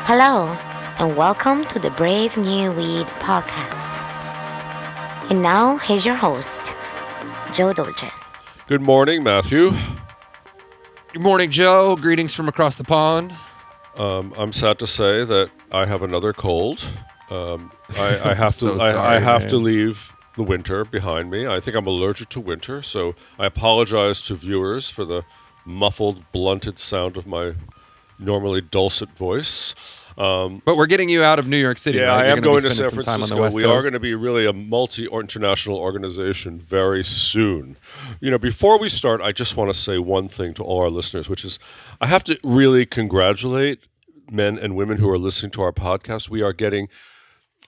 Hello, and welcome to the Brave New Weed podcast. And now, here's your host, Joe Dolce. Good morning, Matthew. Good morning, Joe. Greetings from across the pond. I'm sad to say that I have another cold. I have to. So I sorry, have man. to leave the winter behind me. I think I'm allergic to winter, so I apologize to viewers for the muffled, blunted sound of my normally dulcet voice. But we're getting you out of New York City. Yeah, right? I You're am gonna going be to San spending some time on the Francisco. West We are Coast. going to be really a multi-international organization very soon. You know, before we start, I just want to say one thing to all our listeners, which is I have to really congratulate men and women who are listening to our podcast. We are getting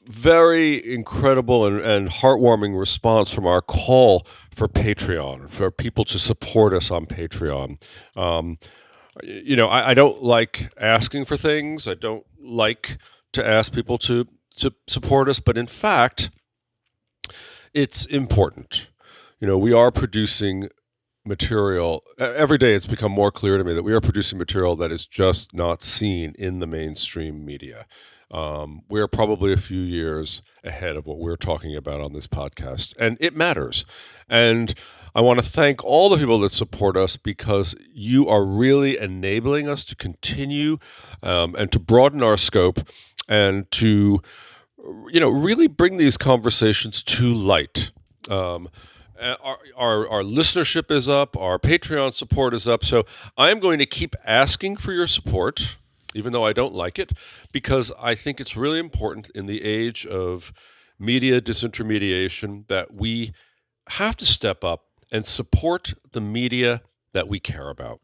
very incredible and heartwarming response from our call for Patreon, for people to support us on Patreon. I don't like asking for things. I don't like to ask people to support us, but in fact, it's important. You know, we are producing material. Every day it's become more clear to me that we are producing material that is just not seen in the mainstream media. We're probably a few years ahead of what we're talking about on this podcast, and it matters. And I want to thank all the people that support us because you are really enabling us to continue and to broaden our scope and to, really bring these conversations to light. Our listenership is up, our Patreon support is up, so I am going to keep asking for your support, even though I don't like it, because I think it's really important in the age of media disintermediation that we have to step up and support the media that we care about.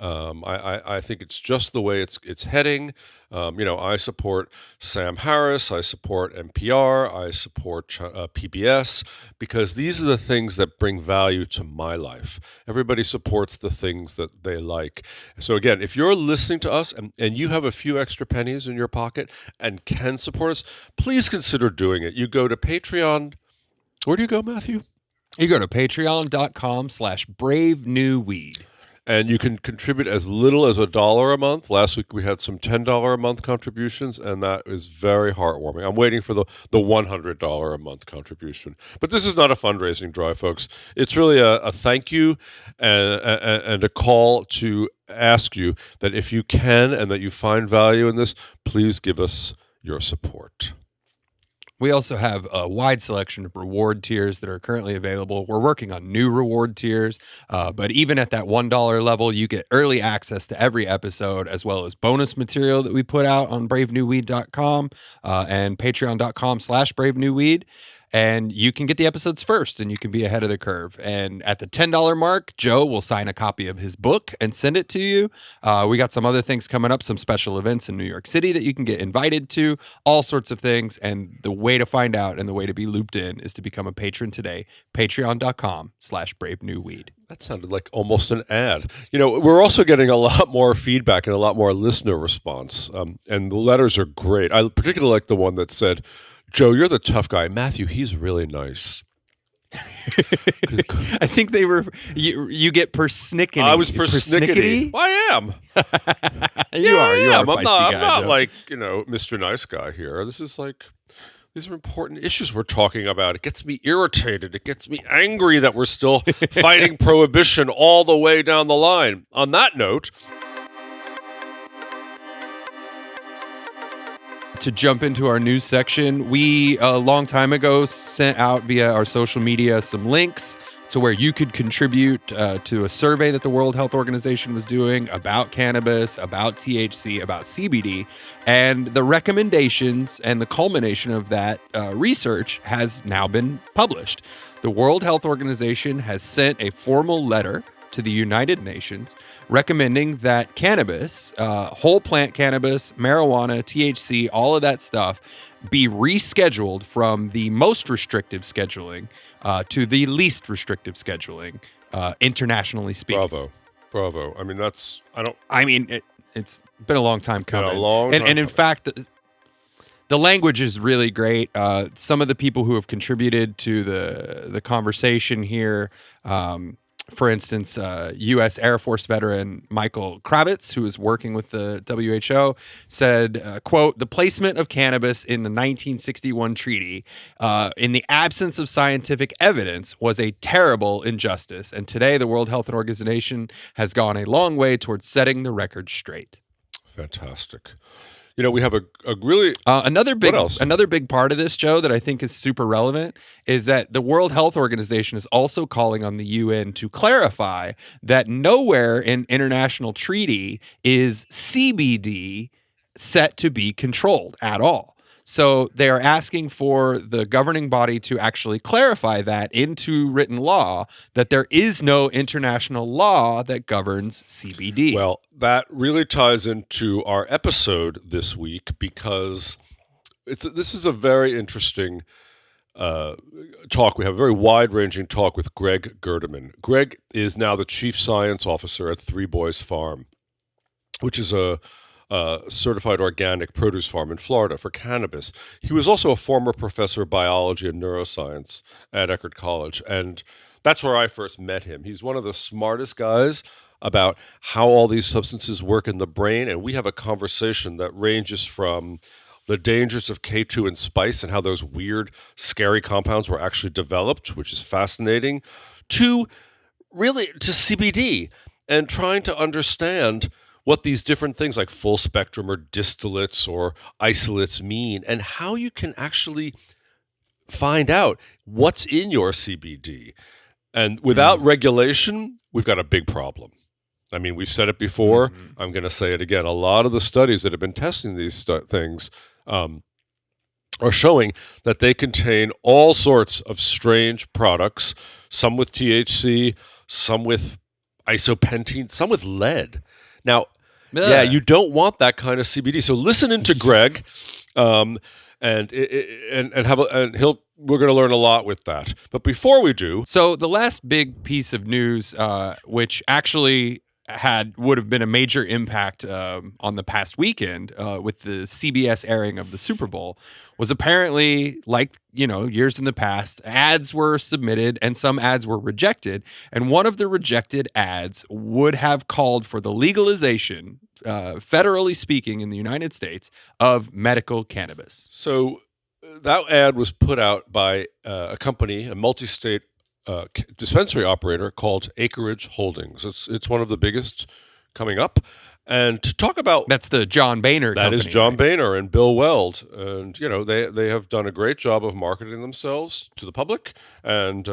I think it's just the way it's heading. I support Sam Harris, I support NPR, I support PBS, because these are the things that bring value to my life. Everybody supports the things that they like. So again, if you're listening to us and you have a few extra pennies in your pocket and can support us, please consider doing it. You go to Patreon. Where do you go, Matthew? You go to patreon.com/bravenewweed. And you can contribute as little as $1 a month. Last week we had some $10 a month contributions, and that is very heartwarming. I'm waiting for the $100 a month contribution. But this is not a fundraising drive, folks. It's really a thank you and a call to ask you that if you can and that you find value in this, please give us your support. We also have a wide selection of reward tiers that are currently available. We're working on new reward tiers, but even at that $1 level, you get early access to every episode, as well as bonus material that we put out on bravenewweed.com and patreon.com/bravenewweed. And you can get the episodes first, and you can be ahead of the curve. And at the $10 mark, Joe will sign a copy of his book and send it to you. We got some other things coming up, some special events in New York City that you can get invited to, all sorts of things. And the way to find out and the way to be looped in is to become a patron today, patreon.com/bravenewweed. That sounded like almost an ad. We're also getting a lot more feedback and a lot more listener response. And the letters are great. I particularly like the one that said, Joe, you're the tough guy. Matthew, he's really nice. I think they were, you get persnickety. I was persnickety. I am. You are a I'm feisty not, guy, I'm not Joe. like, Mr. Nice Guy here. These are important issues we're talking about. It gets me irritated. It gets me angry that we're still fighting prohibition all the way down the line. On that note, to jump into our news section, we a long time ago sent out via our social media some links to where you could contribute to a survey that the World Health Organization was doing about cannabis, about THC, about CBD, and the recommendations and the culmination of that research has now been published. The World Health Organization has sent a formal letter to the United Nations recommending that cannabis, whole plant cannabis, marijuana, THC, all of that stuff be rescheduled from the most restrictive scheduling to the least restrictive scheduling, internationally speaking. Bravo. I mean, it's been a long time coming. And in fact, the language is really great. Some of the people who have contributed to the conversation here For instance, U.S. Air Force veteran Michael Kravitz, who is working with the WHO, said, quote, the placement of cannabis in the 1961 treaty in the absence of scientific evidence was a terrible injustice. And today the World Health Organization has gone a long way towards setting the record straight. Fantastic. We have a really another what else? big part of this, Joe, that I think is super relevant is that the World Health Organization is also calling on the UN to clarify that nowhere in international treaty is CBD set to be controlled at all. So they are asking for the governing body to actually clarify that into written law, that there is no international law that governs CBD. Well, that really ties into our episode this week because this is a very interesting talk. We have a very wide-ranging talk with Greg Gerdeman. Greg is now the Chief Science Officer at Three Boys Farm, which is a certified organic produce farm in Florida for cannabis. He was also a former professor of biology and neuroscience at Eckerd College, and that's where I first met him. He's one of the smartest guys about how all these substances work in the brain, and we have a conversation that ranges from the dangers of K2 and spice and how those weird, scary compounds were actually developed, which is fascinating, to CBD and trying to understand what these different things like full spectrum or distillates or isolates mean, and how you can actually find out what's in your CBD. And without regulation, we've got a big problem. I mean, we've said it before. I'm going to say it again. A lot of the studies that have been testing these things are showing that they contain all sorts of strange products, some with THC, some with isopentene, some with lead. Now, yeah, you don't want that kind of CBD. So listen into Greg, and we're going to learn a lot with that. But before we do, so the last big piece of news, which actually would have been a major impact on the past weekend with the CBS airing of the Super Bowl, was apparently, like, years in the past, ads were submitted and some ads were rejected. And one of the rejected ads would have called for the legalization, federally speaking, in the United States, of medical cannabis. So that ad was put out by a company, a multi-state dispensary operator called Eckerd Holdings. It's one of the biggest coming up. And to talk about... That's the John Boehner company. That is John Boehner and Bill Weld. And, they have done a great job of marketing themselves to the public. And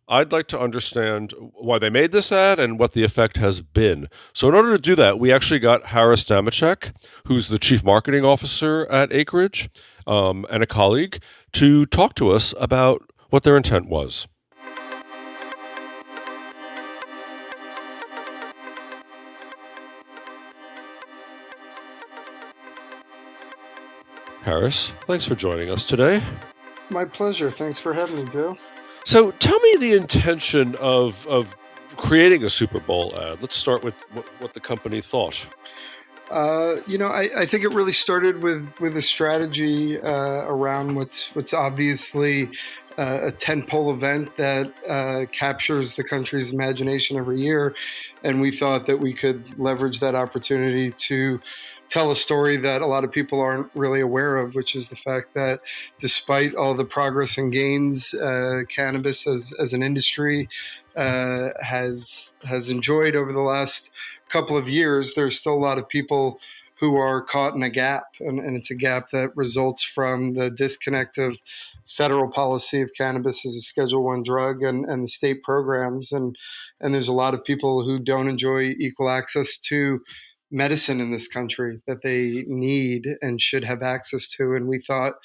I'd like to understand why they made this ad and what the effect has been. So in order to do that, we actually got Harris Damachek, who's the Chief Marketing Officer at Eckerd, and a colleague, to talk to us about what their intent was. Harris, thanks for joining us today. My pleasure. Thanks for having me, Joe. So tell me the intention of creating a Super Bowl ad. Let's start with what the company thought. I think it really started with a strategy around what's obviously a tentpole event that captures the country's imagination every year. And we thought that we could leverage that opportunity to tell a story that a lot of people aren't really aware of, which is the fact that despite all the progress and gains cannabis as an industry has enjoyed over the last couple of years, there's still a lot of people who are caught in a gap. And it's a gap that results from the disconnect of federal policy of cannabis as a Schedule I drug and the state programs. And there's a lot of people who don't enjoy equal access to medicine in this country that they need and should have access to. And we thought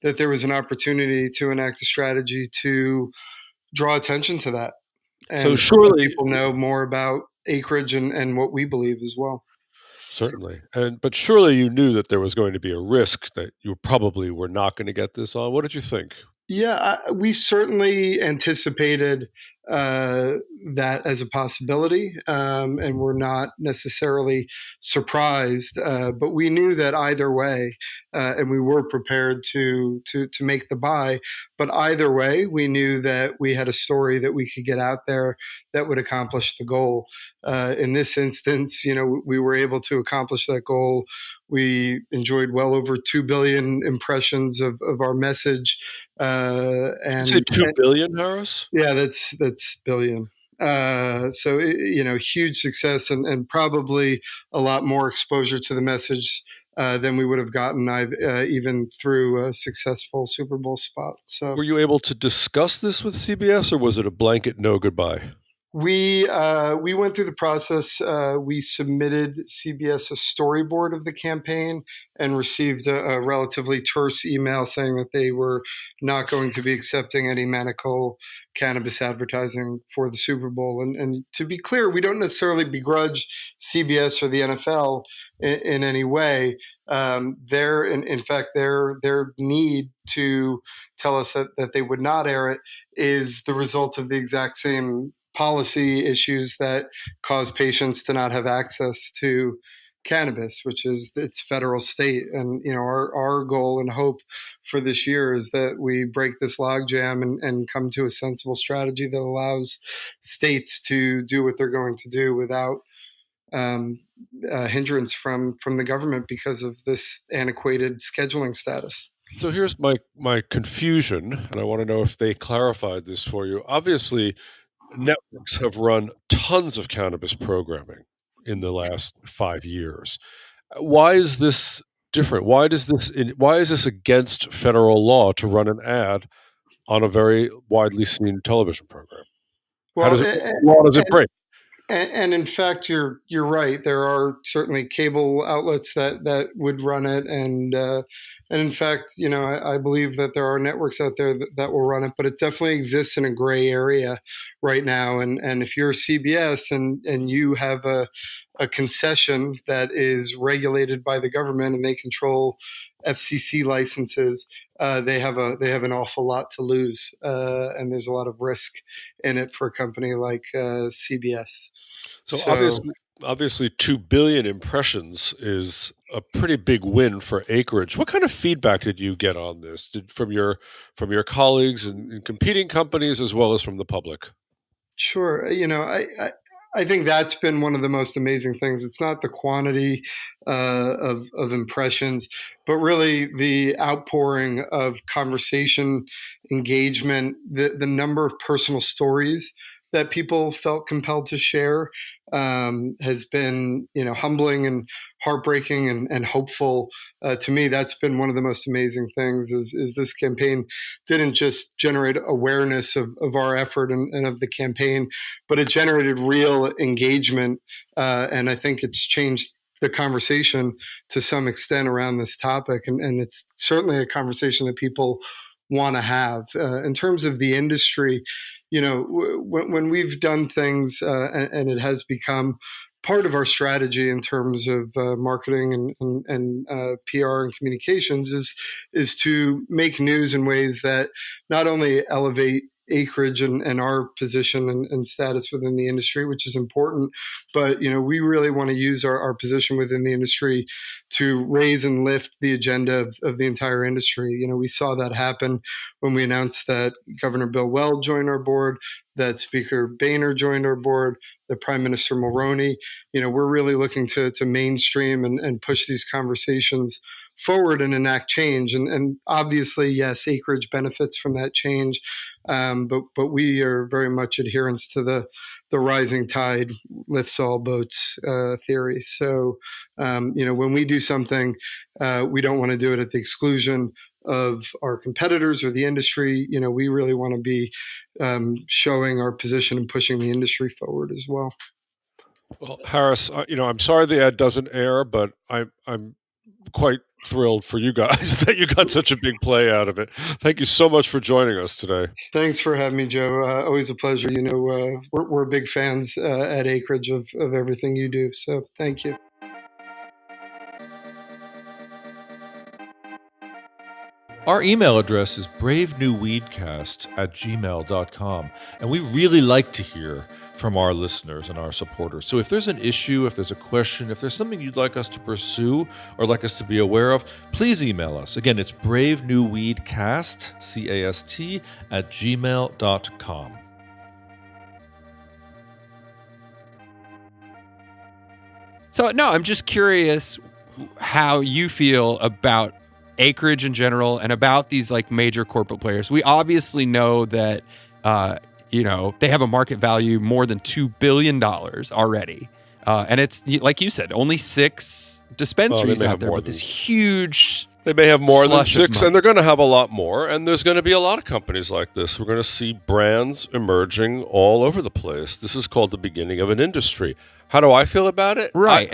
that there was an opportunity to enact a strategy to draw attention to that. And so surely people know more about Eckerd and what we believe as well. Certainly. But surely you knew that there was going to be a risk that you probably were not going to get this on. What did you think? Yeah, we certainly anticipated that as a possibility, and we're not necessarily surprised. But we knew that either way, and we were prepared to make the buy. But either way, we knew that we had a story that we could get out there that would accomplish the goal. In this instance, we were able to accomplish that goal. We enjoyed well over 2 billion impressions of our message. You say 2 billion, Harris? Yeah, that's billion. So huge success and probably a lot more exposure to the message than we would have gotten even through a successful Super Bowl spot. So, were you able to discuss this with CBS, or was it a blanket no goodbye? We went through the process. We submitted CBS a storyboard of the campaign and received a relatively terse email saying that they were not going to be accepting any medical cannabis advertising for the Super Bowl. And to be clear, we don't necessarily begrudge CBS or the NFL in any way. In fact, their need to tell us that they would not air it is the result of the exact same policy issues that cause patients to not have access to cannabis, which is its federal state. And our goal and hope for this year is that we break this logjam and come to a sensible strategy that allows states to do what they're going to do without hindrance from the government because of this antiquated scheduling status. So here's my confusion, and I want to know if they clarified this for you. Obviously, networks have run tons of cannabis programming in the last 5 years. Why is this different? Why is this against federal law to run an ad on a very widely seen television program? Well, what law does it break? And in fact, you're right. There are certainly cable outlets that would run it, and in fact, I believe that there are networks out there that will run it, but it definitely exists in a gray area right now. And if you're CBS and you have a concession that is regulated by the government and they control FCC licenses, they have an awful lot to lose, and there's a lot of risk in it for a company like CBS. So obviously 2 billion impressions is a pretty big win for Acreage. What kind of feedback did you get on this? From your colleagues in competing companies as well as from the public? Sure. I think that's been one of the most amazing things. It's not the quantity of impressions, but really the outpouring of conversation, engagement, the number of personal stories that people felt compelled to share has been, humbling and heartbreaking and hopeful. To me, that's been one of the most amazing things is this campaign didn't just generate awareness of our effort and of the campaign, but it generated real engagement. And I think it's changed the conversation to some extent around this topic. And it's certainly a conversation that people want to have. In terms of the industry, when we've done things and it has become part of our strategy in terms of marketing and PR and communications is to make news in ways that not only elevate Acreage and our position and status within the industry, which is important. But, we really want to use our position within the industry to raise and lift the agenda of the entire industry. We saw that happen when we announced that Governor Bill Weld joined our board, that Speaker Boehner joined our board, that Prime Minister Mulroney. We're really looking to mainstream and push these conversations forward and enact change. And obviously, yes, Acreage benefits from that change. But we are very much adherents to the rising tide lifts all boats theory. So, when we do something, we don't want to do it at the exclusion of our competitors or the industry. We really want to be showing our position and pushing the industry forward as well. Well, Harris, I'm sorry the ad doesn't air, but I'm quite thrilled for you guys that you got such a big play out of it. Thank you so much for joining us today. Thanks for having me, Joe. Always a pleasure. We're big fans at Acreage of everything you do. So thank you. Our email address is bravenewweedcast@gmail.com, and we really like to hear from our listeners and our supporters. So if there's an issue, if there's a question, if there's something you'd like us to pursue or like us to be aware of, please email us. Again, it's bravenewweedcast, CAST, @gmail.com. So, no, I'm just curious how you feel about acreage in general and about these like major corporate players. We obviously know that, they have a market value more than $2 billion already. And it's, like you said, only 6 dispensaries out there, but this huge... They may have more than slush of 6, money. and they're going to have a lot more. And there's going to be a lot of companies like this. We're going to see brands emerging all over the place. This is called the beginning of an industry. How do I feel about it? Right.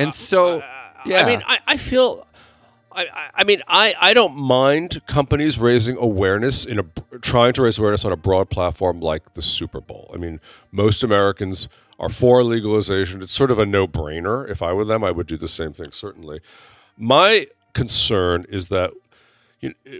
I don't mind companies raising awareness trying to raise awareness on a broad platform like the Super Bowl. I mean, most Americans are for legalization. It's sort of a no-brainer. If I were them, I would do the same thing, certainly. My concern is that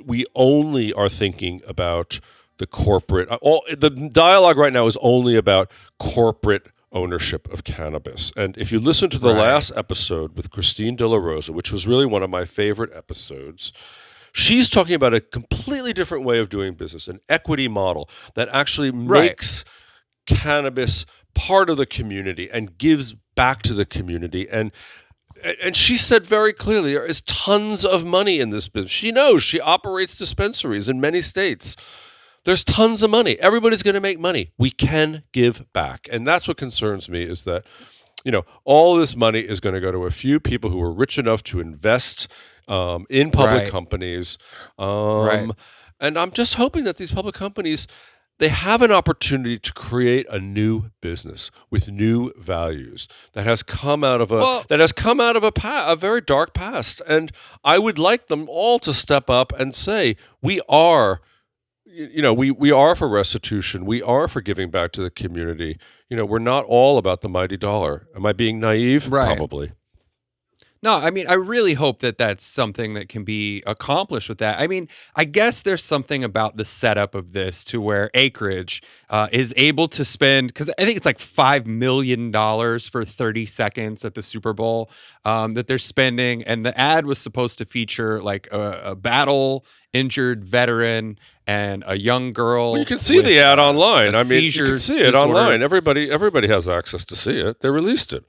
we only are thinking about the corporate. The dialogue right now is only about corporate ownership of cannabis. And if you listen to the last episode with Christine De La Rosa, which was really one of my favorite episodes, she's talking about a completely different way of doing business, an equity model that actually makes cannabis part of the community and gives back to the community. And she said very clearly, there is tons of money in this business. She knows. She operates dispensaries in many states. There's tons of money. Everybody's going to make money. We can give back. And that's what concerns me, is that, all this money is going to go to a few people who are rich enough to invest in public companies. And I'm just hoping that these public companies, they have an opportunity to create a new business with new values that has come out of a very dark past. And I would like them all to step up and say, we are for restitution. We are for giving back to the community. We're not all about the mighty dollar. Am I being naive? Right. Probably. No, I mean, I really hope that that's something that can be accomplished with that. I mean, I guess there's something about the setup of this to where Acreage is able to spend, because I think it's like $5 million for 30 seconds at the Super Bowl that they're spending. And the ad was supposed to feature like a battle injured veteran and a young girl. Well, you can see the ad online. I mean, you seizure can see it disorder. online. Everybody has access to see it. They released it.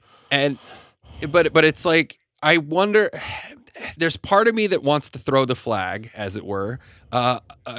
But it's like, I wonder, there's part of me that wants to throw the flag, as it were,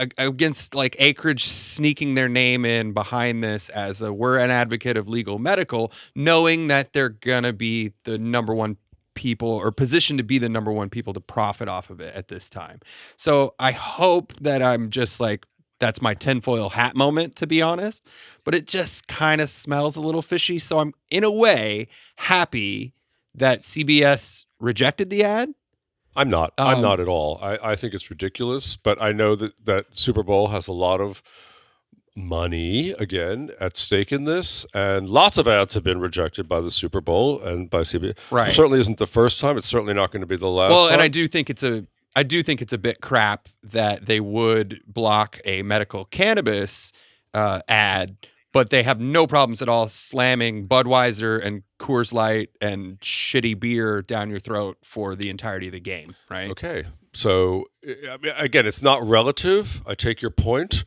against like Acreage sneaking their name in behind this as we're an advocate of legal medical, knowing that they're going to be the number one people, or positioned to be the number one people to profit off of it at this time. So I hope that I'm just like, that's my tinfoil hat moment, to be honest, but it just kind of smells a little fishy. So I'm in a way happy that CBS rejected the ad. I'm not at all. I think it's ridiculous, but I know that Super Bowl has a lot of money, again, at stake in this, and lots of ads have been rejected by the Super Bowl and by CBS. Right. It certainly isn't the first time. It's certainly not going to be the last time. And I do think it's a bit crap that they would block a medical cannabis ad, but they have no problems at all slamming Budweiser and Coors Light and shitty beer down your throat for the entirety of the game, right? Okay. So, I mean, again, it's not relative. I take your point.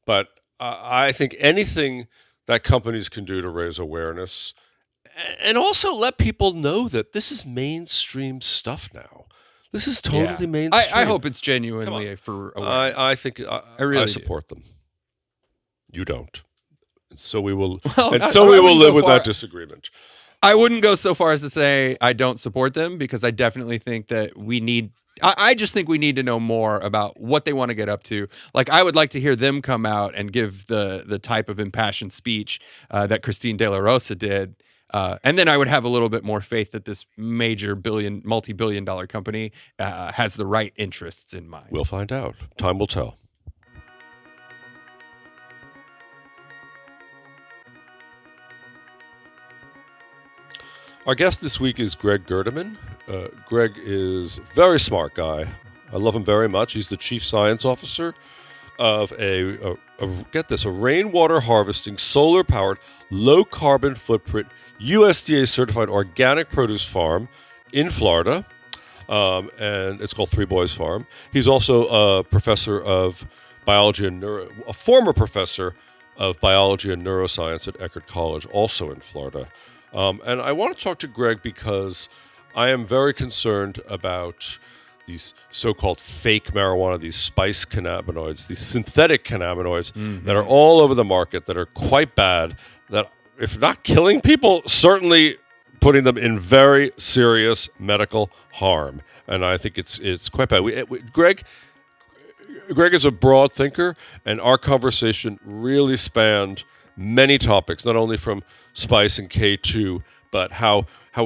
But I think anything that companies can do to raise awareness and also let people know that this is mainstream stuff now. This is totally mainstream. I hope it's genuinely for awareness. I think I really support them. You don't. So we will live with that disagreement. I wouldn't go so far as to say I don't support them, because I definitely think that I just think we need to know more about what they want to get up to. Like, I would like to hear them come out and give the type of impassioned speech that Christine De La Rosa did. And then I would have a little bit more faith that this major multi-billion dollar company has the right interests in mind. We'll find out. Time will tell. Our guest this week is Greg Gerdeman. Greg is a very smart guy. I love him very much. He's the chief science officer of get this, a rainwater harvesting, solar powered, low carbon footprint, USDA certified organic produce farm in Florida. And it's called Three Boys Farm. He's also a professor of biology and a former professor of biology and neuroscience at Eckerd College, also in Florida. And I want to talk to Greg because I am very concerned about these so-called fake marijuana, these spice cannabinoids, these synthetic cannabinoids that are all over the market, that are quite bad, that if not killing people, certainly putting them in very serious medical harm. And I think it's quite bad. Greg is a broad thinker, and our conversation really spanned many topics, not only from spice and K2, but how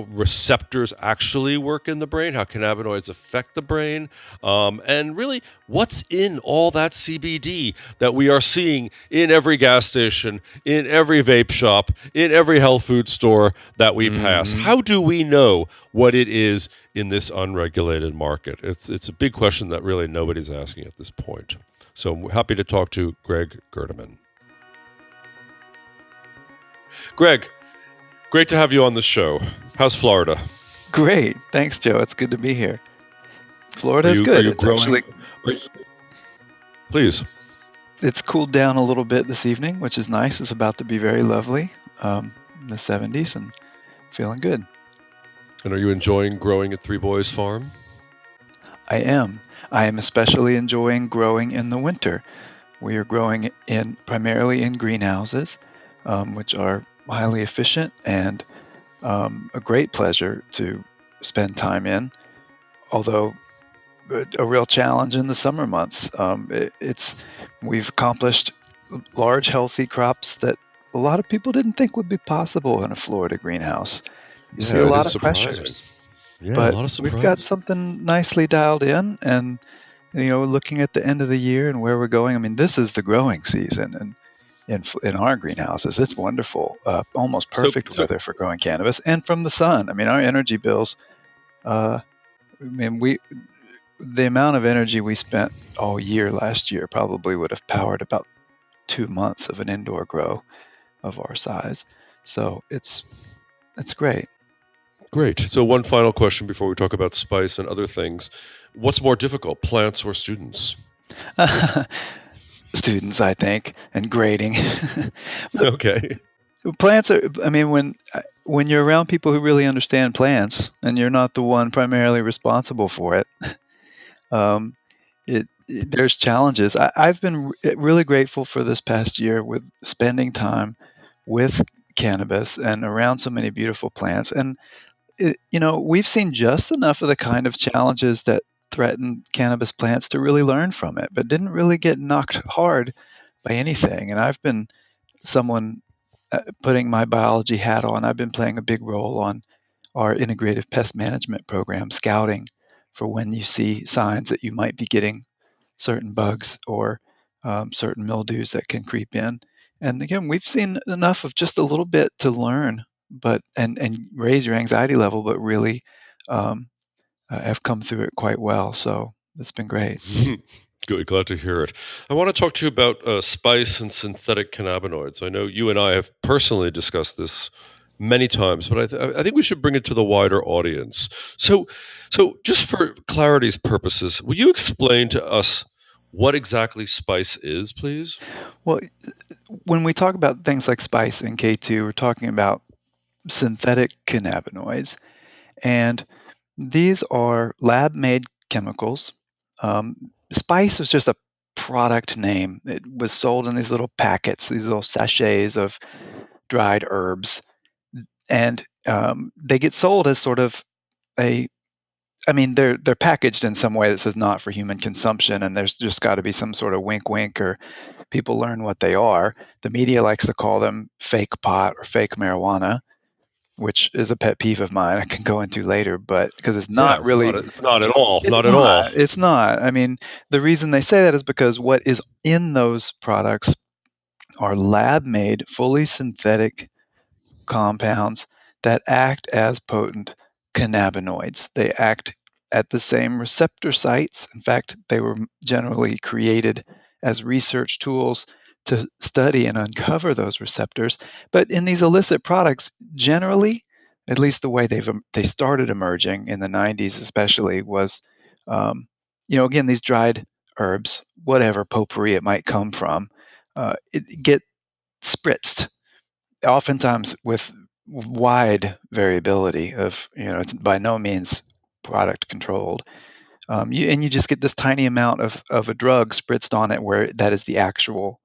receptors actually work in the brain, how cannabinoids affect the brain, and really what's in all that CBD that we are seeing in every gas station, in every vape shop, in every health food store that we pass. How do we know what it is in this unregulated market? It's a big question that really nobody's asking at this point. So I'm happy to talk to Greg Gerdeman. Greg, great to have you on the show. How's Florida? Great. Thanks, Joe. It's good to be here. Florida is good. It's actually, Please. it's cooled down a little bit this evening, which is nice. It's about to be very lovely, in the 70s, and feeling good. And are you enjoying growing at Three Boys Farm? I am. I am especially enjoying growing in the winter. We are growing primarily in greenhouses, which are highly efficient and a great pleasure to spend time in, although a real challenge in the summer months. We've accomplished large, healthy crops that a lot of people didn't think would be possible in a Florida greenhouse. You see a lot of pressures, but a lot of we've got something nicely dialed in, and looking at the end of the year and where we're going. I mean, this is the growing season, and in our greenhouses, it's wonderful, almost perfect weather for growing cannabis, and from the sun. I mean, our energy bills. The amount of energy we spent all year last year probably would have powered about 2 months of an indoor grow of our size. So it's great. Great. So one final question before we talk about spice and other things. What's more difficult, plants or students? Students, I think, and grading. Okay. Plants are, I mean, when you're around people who really understand plants and you're not the one primarily responsible for it, there's challenges. I've been really grateful for this past year with spending time with cannabis and around so many beautiful plants. And, we've seen just enough of the kind of challenges that threaten cannabis plants to really learn from it, but didn't really get knocked hard by anything. And I've been someone putting my biology hat on. I've been playing a big role on our integrative pest management program, scouting for when you see signs that you might be getting certain bugs or certain mildews that can creep in. And again, we've seen enough of just a little bit to learn, and raise your anxiety level, but really have come through it quite well. So it's been great. Good, glad to hear it. I want to talk to you about spice and synthetic cannabinoids. I know you and I have personally discussed this many times, but I think we should bring it to the wider audience. So just for clarity's purposes, will you explain to us what exactly spice is, please? Well, when we talk about things like spice and K2, we're talking about synthetic cannabinoids, and these are lab-made chemicals. Spice was just a product name. It was sold in these little packets, these little sachets of dried herbs, and they get sold as sort of they're packaged in some way that says not for human consumption, and there's just got to be some sort of wink wink, or people learn what they are. The media likes to call them fake pot or fake marijuana, which is a pet peeve of mine I can go into later, but because it's not really. It's not at all. It's not. I mean, the reason they say that is because what is in those products are lab-made, fully synthetic compounds that act as potent cannabinoids. They act at the same receptor sites. In fact, they were generally created as research tools to study and uncover those receptors. But in these illicit products, generally, at least the way they started emerging in the 90s, especially, was, again, these dried herbs, whatever potpourri it might come from, it get spritzed, oftentimes with wide variability of, it's by no means product controlled. You just get this tiny amount of a drug spritzed on it where that is the actual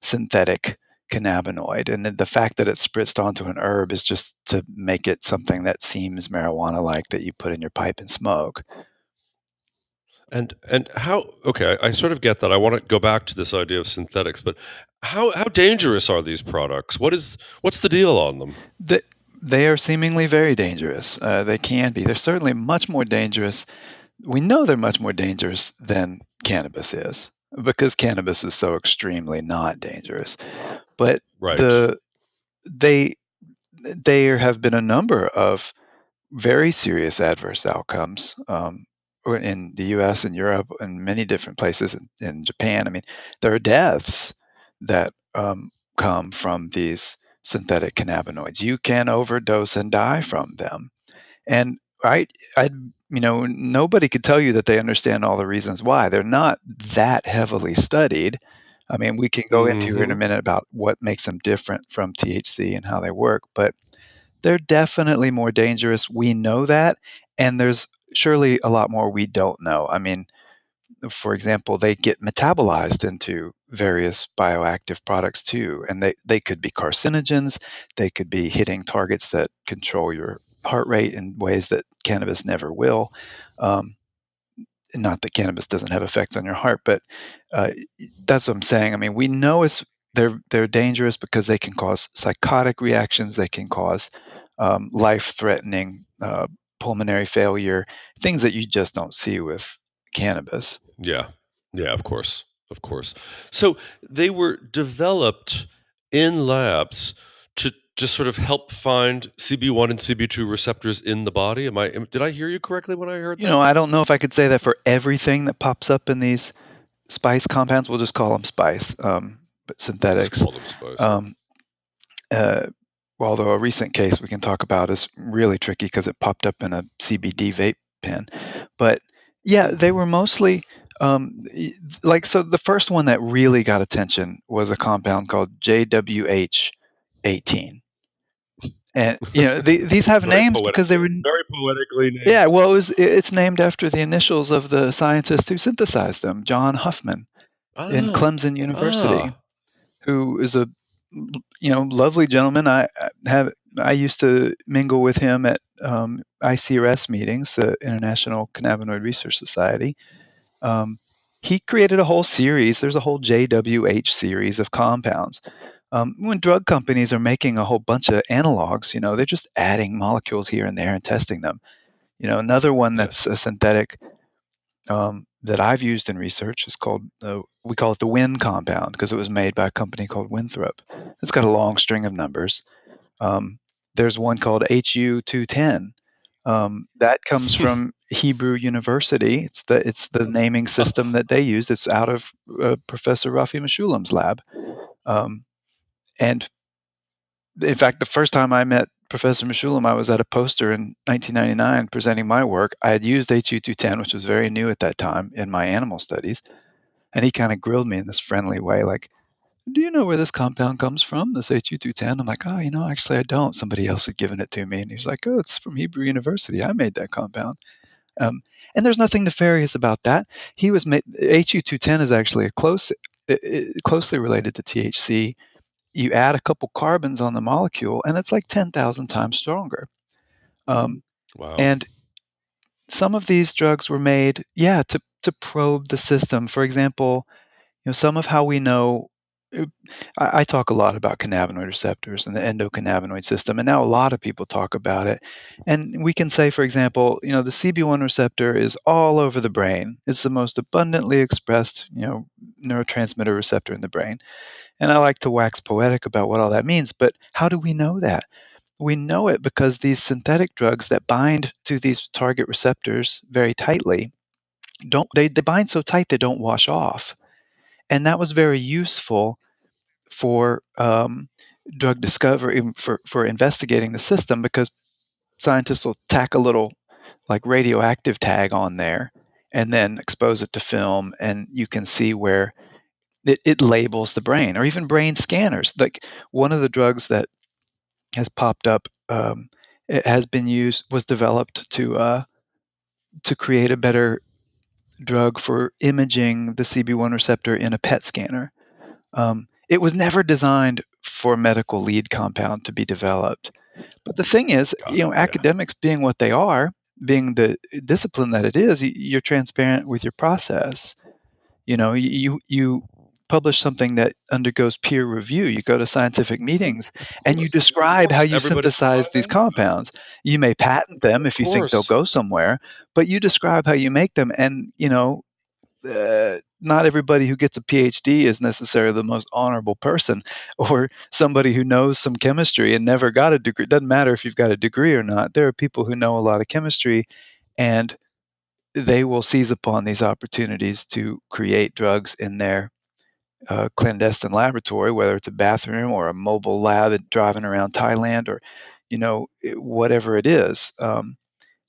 synthetic cannabinoid. And the fact that it's spritzed onto an herb is just to make it something that seems marijuana-like that you put in your pipe and smoke. And how? Okay, I sort of get that. I want to go back to this idea of synthetics, but how dangerous are these products? What's the deal on them? They are seemingly very dangerous. They can be. They're certainly much more dangerous. We know they're much more dangerous than cannabis is, because cannabis is so extremely not dangerous. But Right. they there have been a number of very serious adverse outcomes, or in the U.S. and Europe and many different places in Japan. I mean, there are deaths that come from these synthetic cannabinoids. You can overdose and die from them. And I nobody could tell you that they understand all the reasons why. They're not that heavily studied. I mean, we can go into in a Hmm. minute about what makes them different from THC and how they work, but they're definitely more dangerous. We know that, and there's surely a lot more we don't know. I mean, for example, they get metabolized into various bioactive products too, and they could be carcinogens. They could be hitting targets that control your heart rate in ways that cannabis never will. Um, Not that cannabis doesn't have effects on your heart, but uh, that's what I'm saying. I mean, we know they're dangerous because they can cause psychotic reactions. They can cause life-threatening pulmonary failure, things that you just don't see with cannabis. Yeah. Yeah, of course. Of course. So they were developed in labs to just sort of help find CB1 and CB2 receptors in the body. Did I hear you correctly when I heard that? I don't know if I could say that for everything that pops up in these spice compounds. We'll just call them spice, but Let's just synthetics. call them spice. Yeah. Um, uh, Although a recent case we can talk about is really tricky because it popped up in a CBD vape pen. But yeah, they were mostly so the first one that really got attention was a compound called JWH18. And these have Very names poetic. because they were. Very poetically named. Yeah, well, it's named after the initials of the scientist who synthesized them, John Huffman in Ah. Clemson University, Ah. who is a lovely gentleman. I used to mingle with him at ICRS meetings, International Cannabinoid Research Society. Um, he created a whole series. There's a whole JWH series of compounds. When drug companies are making a whole bunch of analogs, they're just adding molecules here and there and testing them. Another one that's Yes. a synthetic that I've used in research is called, we call it the Win compound because it was made by a company called Winthrop. It's got a long string of numbers. There's one called HU210. That comes from Hebrew University. It's the naming system that they used. It's out of Professor Rafi Meshulam's lab. And in fact, the first time I met Professor Meshulam, I was at a poster in 1999 presenting my work. I had used HU210, which was very new at that time in my animal studies. And he kind of grilled me in this friendly way, like, do you know where this compound comes from, this HU210? I'm like, oh, actually, I don't. Somebody else had given it to me. And he's like, oh, it's from Hebrew University. I made that compound. Um, and there's nothing nefarious about that. HU210 is actually closely related to THC. You add a couple carbons on the molecule, and it's like 10,000 times stronger. Wow. And some of these drugs were made, to probe the system. For example, some of how we know. I talk a lot about cannabinoid receptors and the endocannabinoid system, and now a lot of people talk about it. And we can say, for example, the CB1 receptor is all over the brain. It's the most abundantly expressed, neurotransmitter receptor in the brain. And I like to wax poetic about what all that means, but how do we know that? we know it because these synthetic drugs that bind to these target receptors very tightly don't they bind so tight they don't wash off. And that was very useful for drug discovery, for investigating the system, because scientists will tack a little like radioactive tag on there and then expose it to film, and you can see where it labels the brain, or even brain scanners. Like one of the drugs that has popped up, it has been used, was developed to create a better drug for imaging the CB1 receptor in a PET scanner. It was never designed for a medical lead compound to be developed. But the thing is, Got it. Yeah. academics being what they are, being the discipline that it is, you're transparent with your process. You publish something that undergoes peer review. You go to scientific meetings and you describe how you Everybody. synthesize these compounds. You may patent them if you think they'll Course. go somewhere, but you describe how you make them. And not everybody who gets a PhD is necessarily the most honorable person, or somebody who knows some chemistry and never got a degree. It doesn't matter if you've got a degree or not. There are people who know a lot of chemistry, and they will seize upon these opportunities to create drugs in their clandestine laboratory, whether it's a bathroom or a mobile lab driving around Thailand, or whatever it is.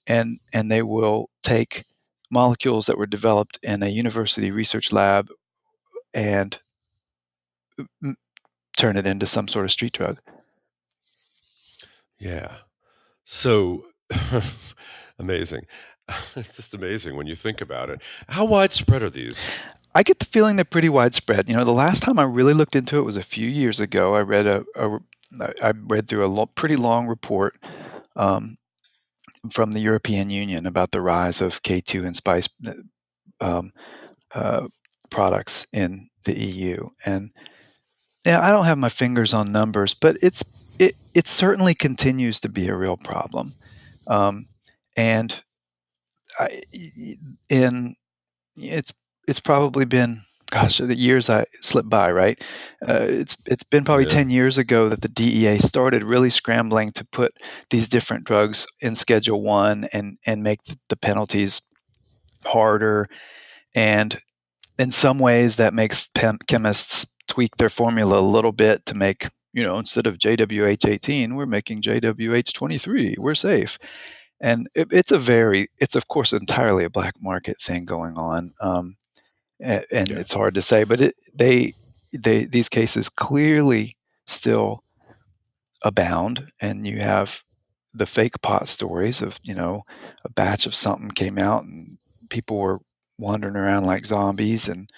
And they will take molecules that were developed in a university research lab and turn it into some sort of street drug. Yeah. So amazing. It's just amazing when you think about it. How widespread are these? I get the feeling they're pretty widespread. The last time I really looked into it was a few years ago. I read through a pretty long report from the European Union about the rise of K2 and spice um, products in the EU. And yeah, I don't have my fingers on numbers, but it certainly continues to be a real problem. And it's probably been, gosh, the years I slipped by, right? It's been probably 10 years ago that the DEA started really scrambling to put these different drugs in Schedule 1 and make the penalties harder. And in some ways, that makes chemists tweak their formula a little bit to make, instead of JWH18, we're making JWH23. We're safe. And it's of course entirely a black market thing going on, and it's hard to say, but these cases clearly still abound, and you have the fake pot stories of a batch of something came out and people were wandering around like zombies and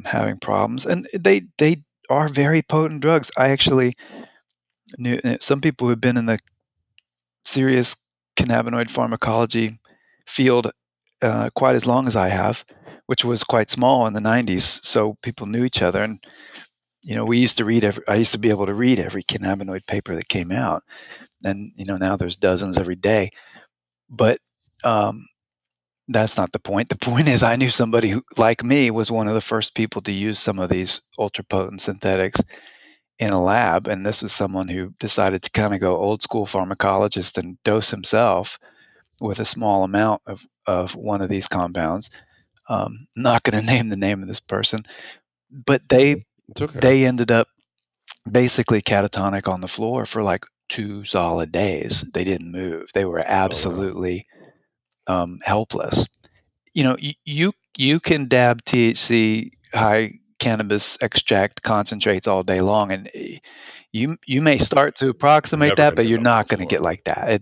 having problems, and they are very potent drugs. I actually knew some people who've been in the serious cannabinoid pharmacology field quite as long as I have, which was quite small in the 90s. So people knew each other, and we used to read I used to be able to read every cannabinoid paper that came out, and now there's dozens every day. But that's not the point. The point is, I knew somebody who, like me, was one of the first people to use some of these ultra potent synthetics in a lab, and this is someone who decided to kind of go old school pharmacologist and dose himself with a small amount of one of these compounds. Not going to name the name of this person, but they ended up basically catatonic on the floor for like 2 solid days. They didn't move. They were absolutely helpless. You can dab THC, high cannabis extract concentrates all day long, and you may start to approximate that, but you're not going to get like that.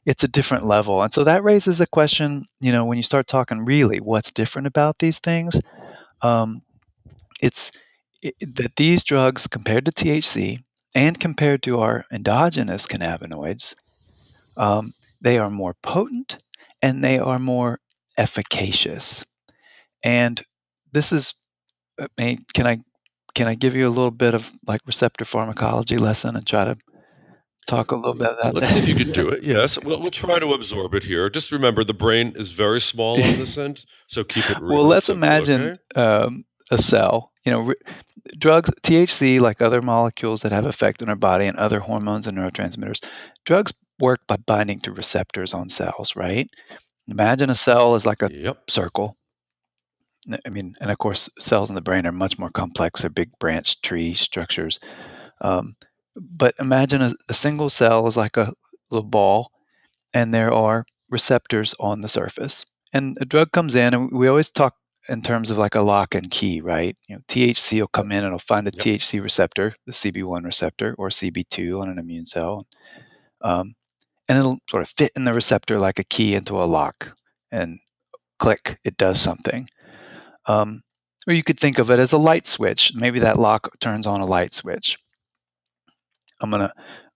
It's a different level. And so that raises a question, when you start talking really what's different about these things, it's that these drugs, compared to THC and compared to our endogenous cannabinoids, they are more potent and they are more efficacious. And this is, can I give you a little bit of like receptor pharmacology lesson and try to talk a little bit about that? Let's see if you could do it. Yes, we'll try to absorb it here. Just remember, the brain is very small on this end, so keep it real well, let's simple, imagine okay? a cell. drugs, THC, like other molecules that have effect on our body and other hormones and neurotransmitters, drugs work by binding to receptors on cells, right? Imagine a cell is like a Yep. circle. I mean, and of course, cells in the brain are much more complex. They're big branch tree structures. Um, but imagine a single cell is like a little ball, and there are receptors on the surface. And a drug comes in, and we always talk in terms of like a lock and key, right? THC will come in and it'll find a Yep. THC receptor, the CB1 receptor, or CB2 on an immune cell. Um, and it'll sort of fit in the receptor like a key into a lock, and click, it does something. Or you could think of it as a light switch. Maybe that lock turns on a light switch.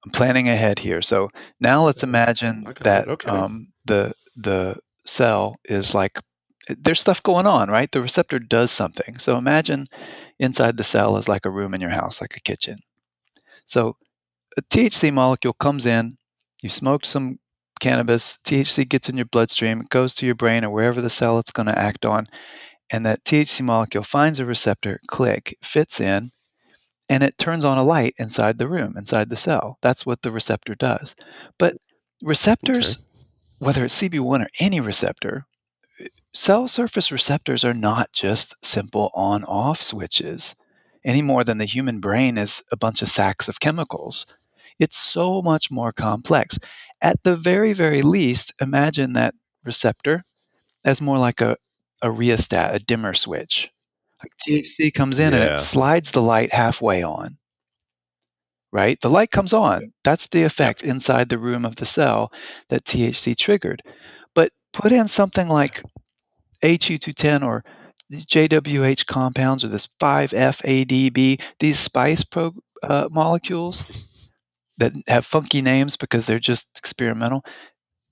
I'm planning ahead here. So now let's imagine I got that it. Okay. the cell is like there's stuff going on, right? The receptor does something. So imagine inside the cell is like a room in your house, like a kitchen. So a THC molecule comes in, you smoked some cannabis, THC gets in your bloodstream, it goes to your brain or wherever the cell it's going to act on, and that THC molecule finds a receptor, click, fits in, and it turns on a light inside the room, inside the cell. That's what the receptor does. But Okay. receptors, whether it's CB1 or any receptor, cell surface receptors are not just simple on off switches any more than the human brain is a bunch of sacks of chemicals. It's so much more complex. At the very, very least, imagine that receptor as more like a rheostat, a dimmer switch. Like THC comes in and it Yeah. slides the light halfway on, right? The light comes on. That's the Yep. effect inside the room of the cell that THC triggered. But put in something like HU210 or these JWH compounds or this 5FADB, these molecules that have funky names because they're just experimental.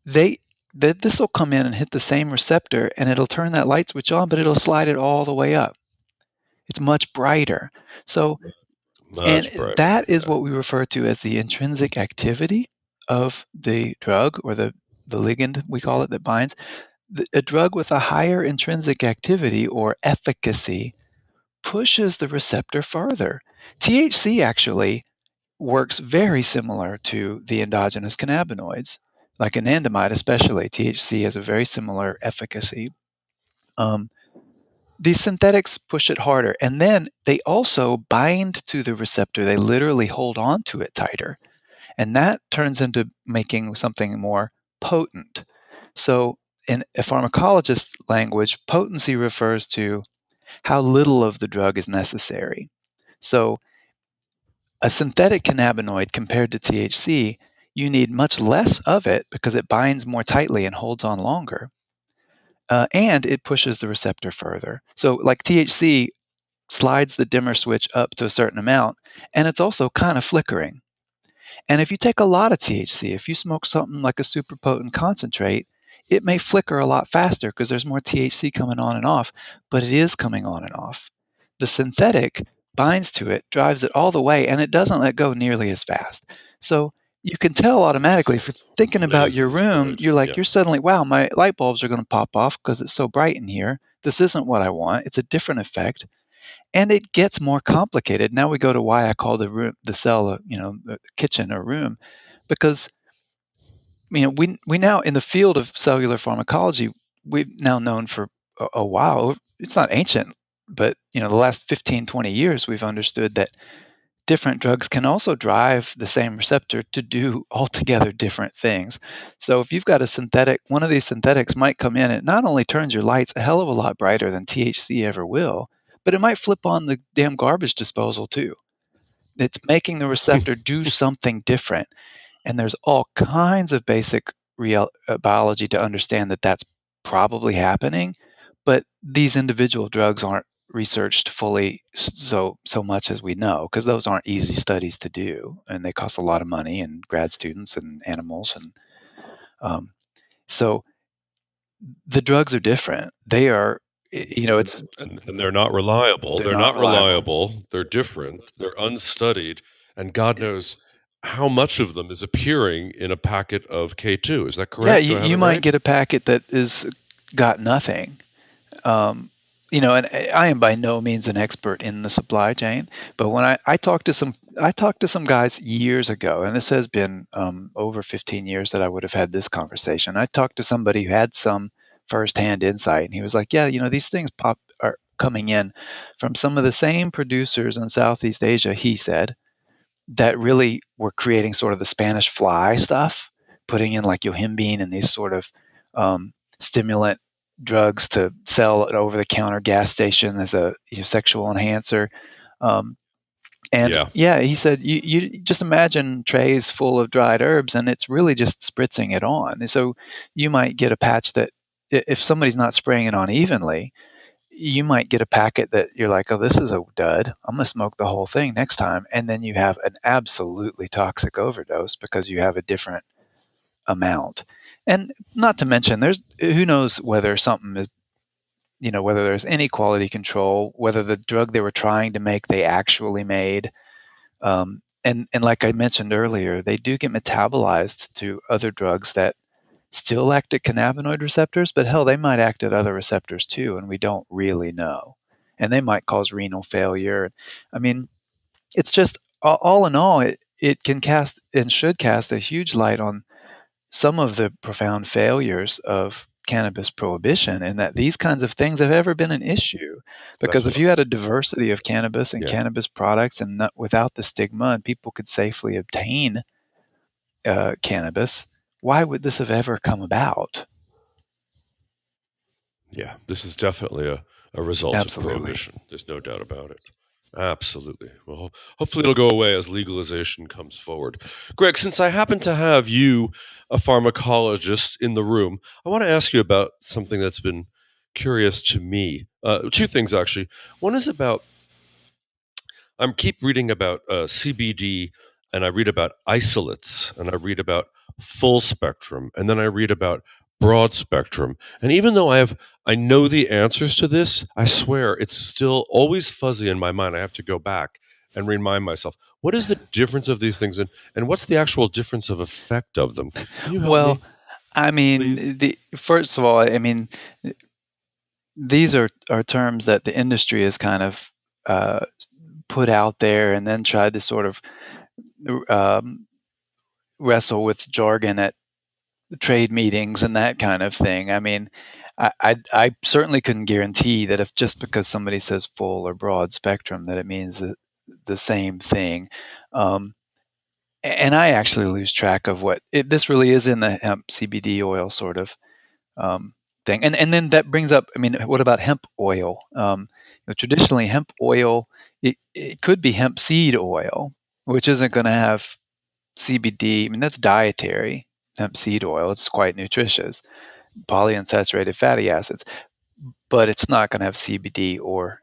This will come in and hit the same receptor and it'll turn that light switch on, but it'll slide it all the way up. It's much brighter. So, and Much brighter. that is Yeah. what we refer to as the intrinsic activity of the drug or the ligand, we call it, that binds. A drug with a higher intrinsic activity or efficacy pushes the receptor further. THC actually works very similar to the endogenous cannabinoids, like anandamide especially. THC has a very similar efficacy. These synthetics push it harder, and then they also bind to the receptor. They literally hold on to it tighter, and that turns into making something more potent. So, in a pharmacologist language, potency refers to how little of the drug is necessary. So, a synthetic cannabinoid compared to THC, you need much less of it because it binds more tightly and holds on longer. And it pushes the receptor further. So, like THC slides the dimmer switch up to a certain amount, and it's also kind of flickering. And if you take a lot of THC, if you smoke something like a super potent concentrate, it may flicker a lot faster because there's more THC coming on and off, but it is coming on and off. The synthetic binds to it, drives it all the way, and it doesn't let go nearly as fast. So you can tell automatically if you're It's thinking about your amazing room, point. you're like, Yeah. you're suddenly, wow, my light bulbs are going to pop off because it's so bright in here. This isn't what I want. It's a different effect and it gets more complicated. Now we go to why I call the cell, the kitchen or room, because we now in the field of cellular pharmacology, we've now known for a while. It's not ancient, but the last 15, 20 years, we've understood that different drugs can also drive the same receptor to do altogether different things. So if you've got a synthetic, one of these synthetics might come in, it not only turns your lights a hell of a lot brighter than THC ever will, but it might flip on the damn garbage disposal too. It's making the receptor do something different. And there's all kinds of basic biology to understand that that's probably happening, but these individual drugs aren't researched fully so much as we know because those aren't easy studies to do and they cost a lot of money and grad students and animals and um, so the drugs are different. They are, it's And they're not reliable. they're They're not not reliable. reliable. They're different. They're unstudied. And God knows how much of them is appearing in a packet of K2. Is that Yeah, correct? Do I have you it might right? get a packet that is got nothing. Um, and I am by no means an expert in the supply chain, but when I talked to some guys years ago, and this has been over 15 years that I would have had this conversation. I talked to somebody who had some firsthand insight, and he was like, "Yeah, these things are coming in from some of the same producers in Southeast Asia," he said, that really were creating sort of the Spanish fly stuff, putting in like yohimbine and these sort of stimulant drugs to sell at over-the-counter gas station as a sexual enhancer. Um, and Yeah. yeah, he said you just imagine trays full of dried herbs, and it's really just spritzing it on. And so you might get a patch that, if somebody's not spraying it on evenly, you might get a packet that you're like, oh, this is a dud. I'm going to smoke the whole thing next time. And then you have an absolutely toxic overdose because you have a different amount. And not to mention, who knows whether something is, whether there's any quality control, whether the drug they were trying to make, they actually made. And like I mentioned earlier, they do get metabolized to other drugs that still act at cannabinoid receptors, but hell, they might act at other receptors too, and we don't really know. And they might cause renal failure. I mean, it's just all in all, it can cast and should cast a huge light on some of the profound failures of cannabis prohibition, and that these kinds of things have ever been an issue. Because That's if you had a diversity of cannabis and Yeah. cannabis products, and without the stigma, and people could safely obtain cannabis, why would this have ever come about? Yeah, this is definitely a result of Absolutely. prohibition. There's no doubt about it. Absolutely. Well, hopefully it'll go away as legalization comes forward. Greg, since I happen to have you, a pharmacologist, in the room, I want to ask you about something that's been curious to me. Two things, actually. One is about I keep reading about CBD, and I read about isolates, and I read about full spectrum, and then I read about broad spectrum. And even though I know the answers to this, I swear it's still always fuzzy in my mind. I have to go back and remind myself, what is the difference of these things, and what's the actual difference of effect of them? Can you help Well, me, I please? mean, first of all, I mean, these are terms that the industry has kind of uh, put out there, and then tried to sort of um, wrestle with jargon at trade meetings and that kind of thing. I mean, I certainly couldn't guarantee that, if just because somebody says full or broad spectrum, that it means the same thing. Um, and I actually lose track of this really is in the hemp CBD oil sort of thing. And then that brings up, I mean, what about hemp oil? Traditionally, hemp oil, it could be hemp seed oil, which isn't going to have CBD. I mean, that's dietary. Hemp seed oil, it's quite nutritious, polyunsaturated fatty acids, but it's not going to have CBD or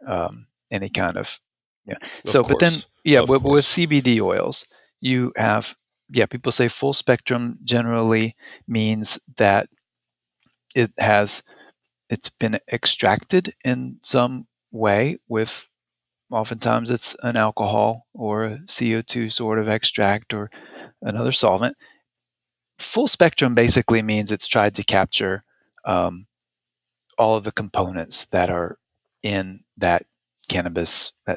any kind of, yeah. Of So, but then, course. yeah, Of with course. CBD oils, you have, yeah, people say full spectrum generally means that it has it's been extracted in some way with, oftentimes it's an alcohol or a CO2 sort of extract or another solvent. Full spectrum basically means it's tried to capture um, all of the components that are in that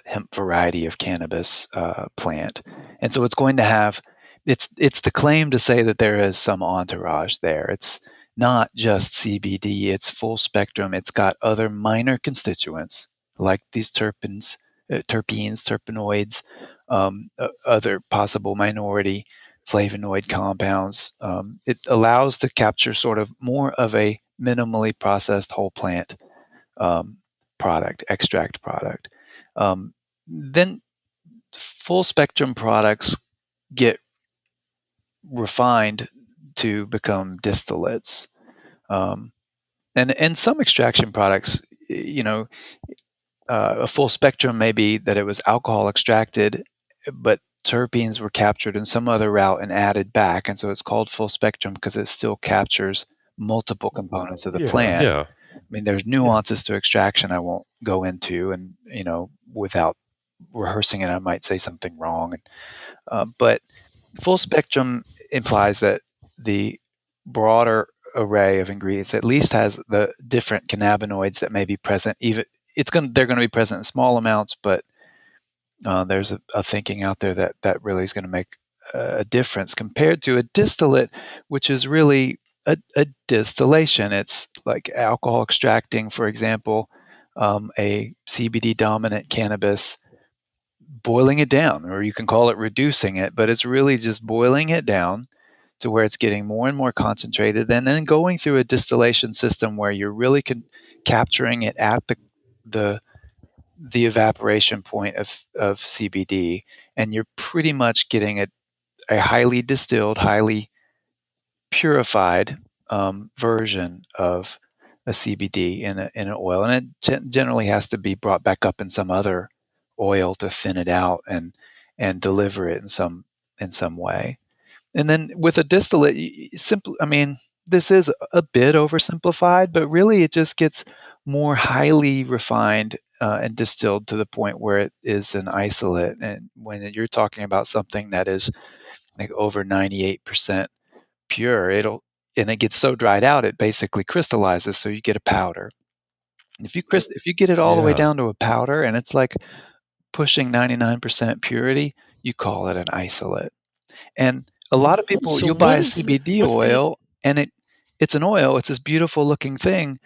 hemp variety of cannabis plant. And so it's going to have, it's the claim to say that there is some entourage there. It's not just CBD, it's full spectrum. It's got other minor constituents like these terpenoids, other possible minority flavonoid compounds. It allows to capture sort of more of a minimally processed whole plant um, extract product. Then full spectrum products get refined to become distillates. Um, and some extraction products, you know, a full spectrum may be that it was alcohol extracted, but terpenes were captured in some other route and added back. And so it's called full spectrum because it still captures multiple components of the Yeah, plant. yeah, I mean, there's yeah. nuances to extraction I won't go into, and without rehearsing it, I might say something wrong. But full spectrum implies that the broader array of ingredients at least has the different cannabinoids that may be present, they're going to be present in small amounts, but there's a thinking out there that really is going to make a difference compared to a distillate, which is really a distillation. It's like alcohol extracting, for example, a CBD dominant cannabis, boiling it down, or you can call it reducing it, but it's really just boiling it down to where it's getting more and more concentrated, and then going through a distillation system where you're really capturing it at the the evaporation point of CBD, and you're pretty much getting a highly distilled, highly purified version of a CBD in an oil, and it generally has to be brought back up in some other oil to thin it out and deliver it in some way. And then with a distillate, I mean, this is a bit oversimplified, but really it just gets more highly refined and distilled to the point where it is an isolate. And when you're talking about something that is like over 98% pure, and it gets so dried out, it basically crystallizes, so you get a powder. And if you get it all the way Yeah. down to a powder and it's like pushing 99% purity, you call it an isolate. And a lot of people, So you'll buy what a is CBD what's the oil, and it's an oil, it's this beautiful looking thing,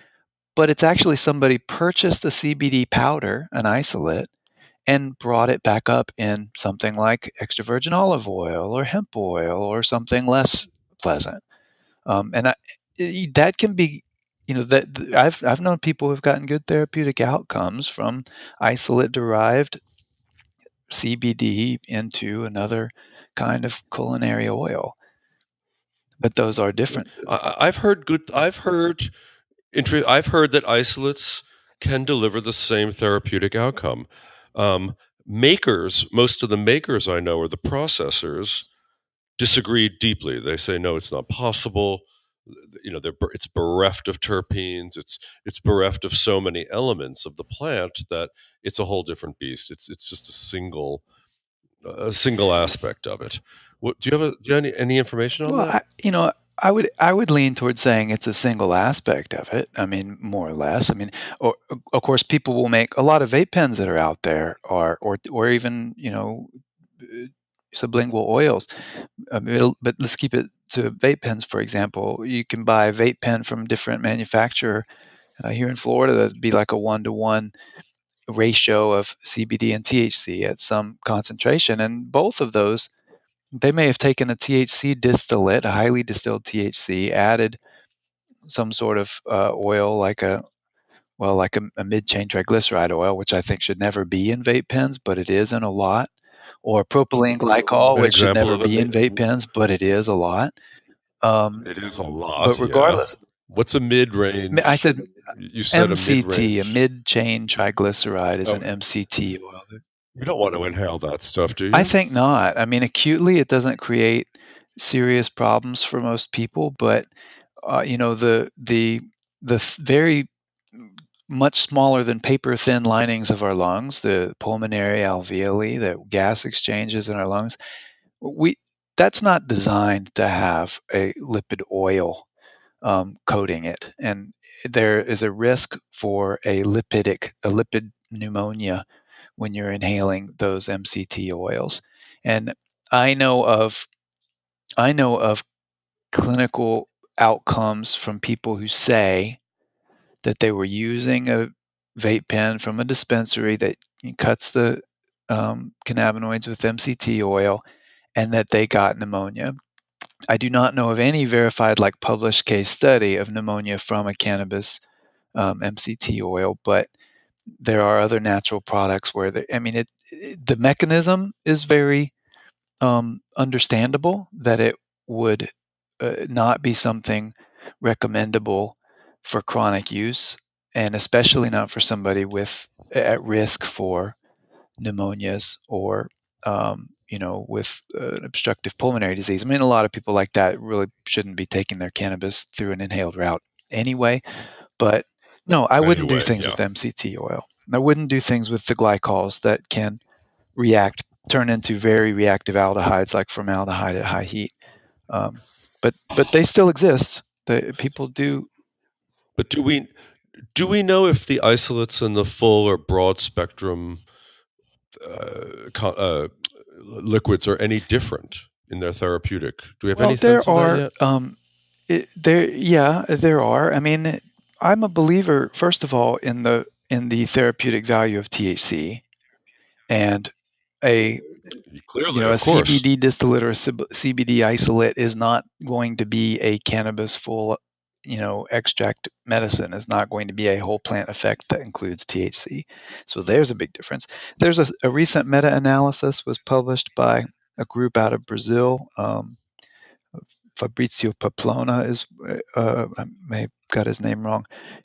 but it's actually somebody purchased a CBD powder, an isolate, and brought it back up in something like extra virgin olive oil or hemp oil or something less pleasant. That can be, I've known people who've gotten good therapeutic outcomes from isolate derived CBD into another kind of culinary oil. But those are differences. I've heard good I've heard that isolates can deliver the same therapeutic outcome. Most of the makers I know, or the processors, disagree deeply. They say no, it's not possible. It's bereft of terpenes. It's bereft of so many elements of the plant that it's a whole different beast. It's just a single aspect of it. What do you have any information on Well, that? I would lean towards saying it's a single aspect of it. I mean, more or less. I mean, or, of course, people will make a lot of vape pens that are out there, or even uh, sublingual oils. But let's keep it to vape pens, for example. You can buy a vape pen from different manufacturer here in Florida that'd be like a 1-to-1 ratio of CBD and THC at some concentration, and both of those, they may have taken a THC distillate, a highly distilled THC, added some sort of oil like a mid-chain triglyceride oil, which I think should never be in vape pens, but it is in a lot, or propylene glycol, An which should example never of a be in vape pens, but it is a lot. Um, it is a but lot, yeah. regardless, What's a I mid-range? said You said a MCT, a mid-range. mid-chain triglyceride, is an Okay. MCT oil. You don't want to inhale that stuff, do I you? think not. I mean, acutely, it doesn't create serious problems for most people, but very much smaller than paper thin linings of our lungs, the pulmonary alveoli, the gas exchanges in our lungs, we that's not designed to have a lipid oil coating it, and there is a risk for a lipid pneumonia when you're inhaling those MCT oils. And I know of I know of clinical outcomes from people who say that they were using a vape pen from a dispensary that cuts the cannabinoids with MCT oil, and that they got pneumonia. I do not know of any verified, like published case study of pneumonia from a cannabis MCT oil, but there are other natural products where the mechanism is very understandable, that it would not be something recommendable for chronic use, and especially not for somebody at risk for pneumonias or with obstructive pulmonary disease. I mean, a lot of people like that really shouldn't be taking their cannabis through an inhaled route anyway. But no, I wouldn't do Anyway, things yeah. with MCT oil. I wouldn't do things with the glycols that can turn into very reactive aldehydes like formaldehyde at high heat. Um, but they still exist. People do. But Do we know if the isolates and the full or broad spectrum liquids are any different in their therapeutic? Do we have any sense of that yet? There are. I mean, I'm a believer, first of all, in the therapeutic value of THC, and a Clearly, a of course. CBD distillate or a CBD isolate is not going to be a cannabis full, extract medicine. Is not going to be a whole plant effect that includes THC. So there's a big difference. There's a recent meta-analysis was published by a group out of Brazil. Fabrizio Paplona is, I may have got his name wrong,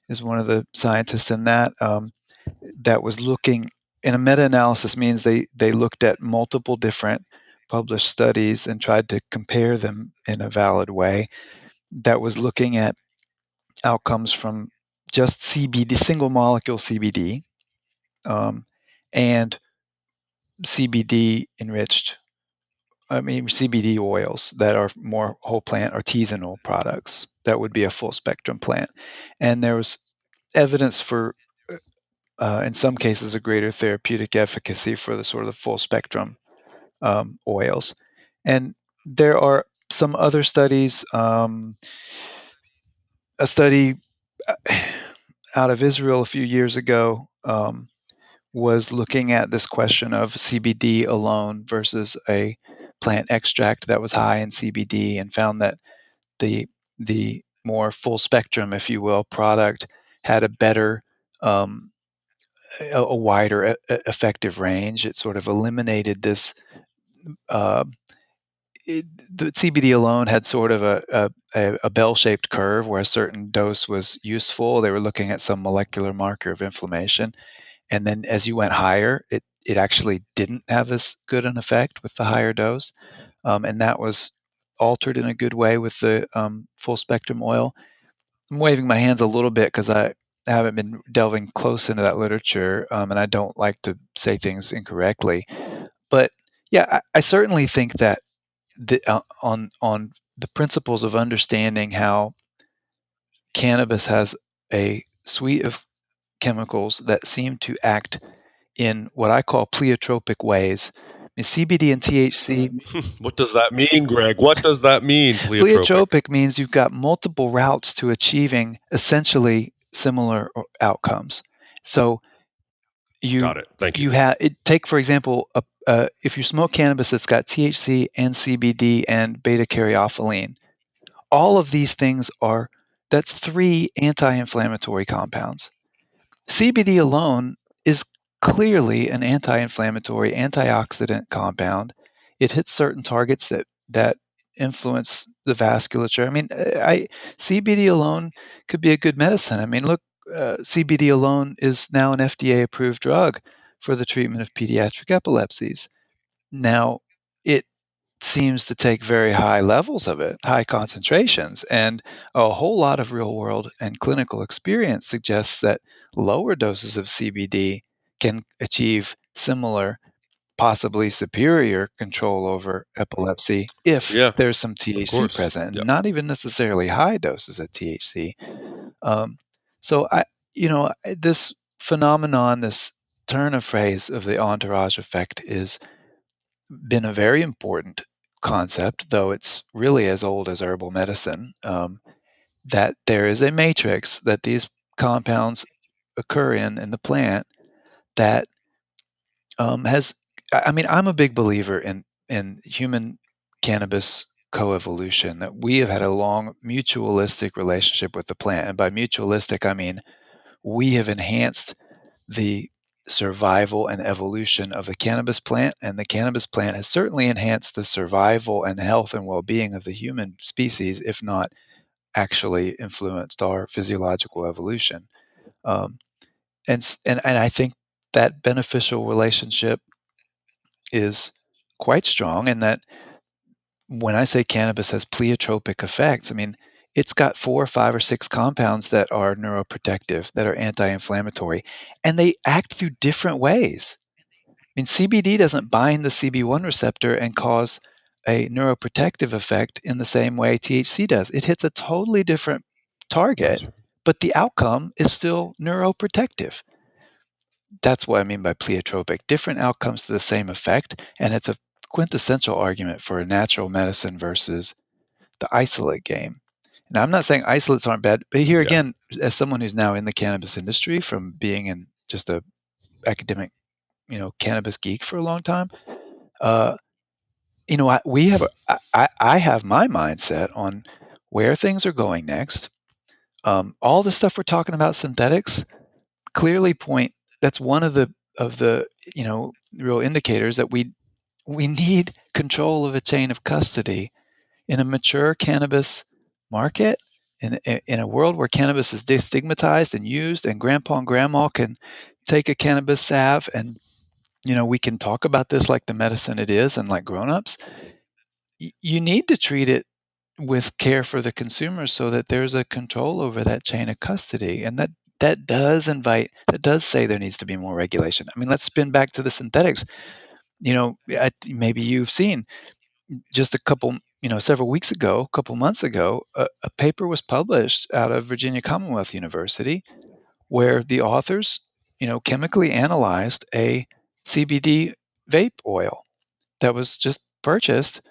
is one of the scientists in that. That was looking, and a meta-analysis means they looked at multiple different published studies and tried to compare them in a valid way. That was looking at outcomes from just CBD, single molecule CBD, and CBD enriched. CBD oils that are more whole plant artisanal products. That would be a full spectrum plant. And there was evidence for, in some cases, a greater therapeutic efficacy for the sort of the full spectrum oils. And there are some other studies. A study out of Israel a few years ago was looking at this question of CBD alone versus a plant extract that was high in CBD, and found that the more full spectrum, if you will, product had a better, a wider effective range. It sort of eliminated this. The CBD alone had sort of a bell-shaped curve where a certain dose was useful. They were looking at some molecular marker of inflammation, and then as you went higher, it actually didn't have as good an effect with the higher dose, and that was altered in a good way with the full spectrum oil. I'm waving my hands a little bit because I haven't been delving close into that literature, and I don't like to say things incorrectly. But yeah, I certainly think that on the principles of understanding how cannabis has a suite of chemicals that seem to act in what I call pleiotropic ways. I mean, CBD and THC. What does that mean, Greg? What does that mean, pleiotropic? Pleiotropic means you've got multiple routes to achieving essentially similar outcomes. So Got it. Thank you. take, for example, if you smoke cannabis that's got THC and CBD and beta caryophyllene, all of these things that's 3 anti-inflammatory compounds. CBD alone is clearly an anti-inflammatory, antioxidant compound. It hits certain targets that influence the vasculature. I mean, CBD alone could be a good medicine. I mean, look, CBD alone is now an FDA-approved drug for the treatment of pediatric epilepsies. Now, it seems to take very high levels of it, high concentrations, and a whole lot of real world and clinical experience suggests that lower doses of CBD can achieve similar, possibly superior control over epilepsy if Yeah, there's some of THC course. present, Yep. not even necessarily high doses of THC. So this phenomenon, this turn of phrase of the entourage effect is been a very important concept, though it's really as old as herbal medicine, that there is a matrix that these compounds occur in the plant that has. I mean, I'm a big believer in human cannabis coevolution. That we have had a long mutualistic relationship with the plant, and by mutualistic, I mean we have enhanced the survival and evolution of the cannabis plant, and the cannabis plant has certainly enhanced the survival and health and well-being of the human species, if not actually influenced our physiological evolution. Um, and I think that beneficial relationship is quite strong, and that when I say cannabis has pleiotropic effects, I mean it's got 4 or 5 or 6 compounds that are neuroprotective, that are anti-inflammatory, and they act through different ways. I mean, CBD doesn't bind the CB1 receptor and cause a neuroprotective effect in the same way THC does. It hits a totally different target, That's but the outcome is still neuroprotective. That's what I mean by pleiotropic. Different outcomes to the same effect, and it's a quintessential argument for a natural medicine versus the isolate game. Now, I'm not saying isolates aren't bad, but here Yeah. again, as someone who's now in the cannabis industry from being in just a academic, cannabis geek for a long time, uh, I have my mindset on where things are going next. All the stuff we're talking about synthetics clearly point. That's one of the real indicators that we need control of a chain of custody in a mature cannabis market, in a world where cannabis is destigmatized and used, and grandpa and grandma can take a cannabis salve, and we can talk about this like the medicine it is, and like grown-ups. You need to treat it with care for the consumers so that there's a control over that chain of custody, and that does say there needs to be more regulation. I mean, let's spin back to the synthetics. Maybe you've seen just several weeks ago, a couple months ago, a paper was published out of Virginia Commonwealth University where the authors, chemically analyzed a CBD vape oil that was just purchased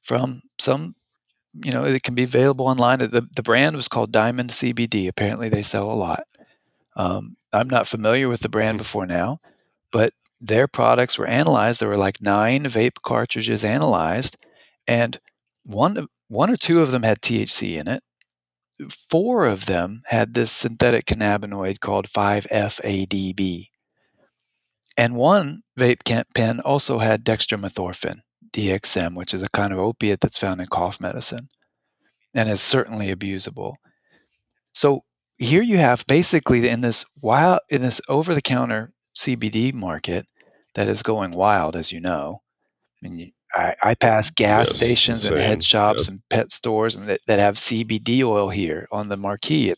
from some, it can be available online. The brand was called Diamond CBD. Apparently, they sell a lot. I'm not familiar with the brand before now, but their products were analyzed. There were like 9 vape cartridges analyzed, and one or two of them had THC in it. 4 of them had this synthetic cannabinoid called 5-FADB, and one vape pen also had dextromethorphan, DXM, which is a kind of opiate that's found in cough medicine and is certainly abusable. So here you have basically in this over-the-counter CBD market that is going wild, as you know. I mean, I pass gas Yes, it's stations and head insane. shops Yes. and pet stores and that have CBD oil here on the marquee.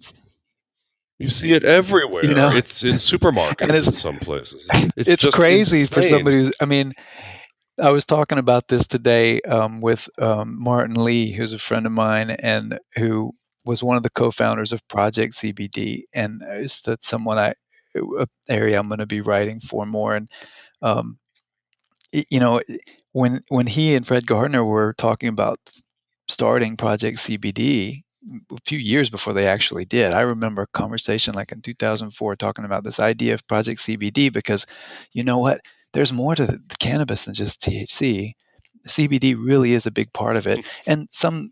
You see it everywhere. Know, It's in and supermarkets it's in some places. It's it's just crazy for insane. somebody who's. I mean, I was talking about this today with Martin Lee, who's a friend of mine and who was one of the co-founders of Project CBD, and that's someone area I'm going to be writing for more. And um, when he and Fred Gardner were talking about starting Project CBD a few years before they actually did. I remember a conversation like in 2004 talking about this idea of Project CBD because you know what? There's more to the cannabis than just THC. CBD really is a big part of it, and some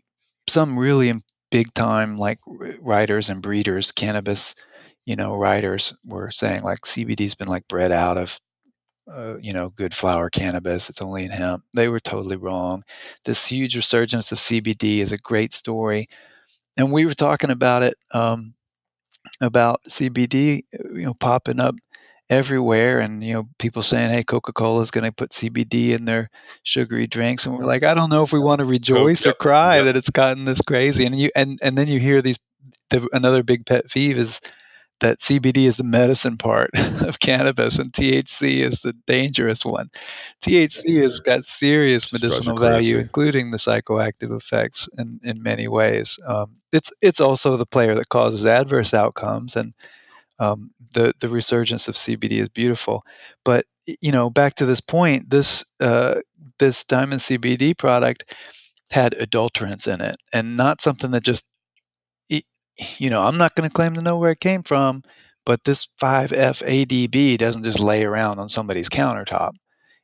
really big time like writers and breeders, cannabis, writers were saying like CBD's been like bred out of good flower cannabis. It's only in hemp. They were totally wrong. This huge resurgence of CBD is a great story, and we were talking about it, about CBD, popping up everywhere, and people saying, "Hey, Coca-Cola is going to put CBD in their sugary drinks," and we're like, I don't know if we want to Coke. rejoice or Yep. cry Yep. that it's gotten this crazy. And then you hear these. Another big pet peeve is that CBD is the medicine part of cannabis and THC is the dangerous one. THC has got serious Just drives you medicinal value, crazy. including the psychoactive effects in many ways. It's also the player that causes adverse outcomes, and the resurgence of CBD is beautiful. But back to this point, this Diamond CBD product had adulterants in it, and not something that just I'm not going to claim to know where it came from, but this 5-FADB doesn't just lay around on somebody's countertop.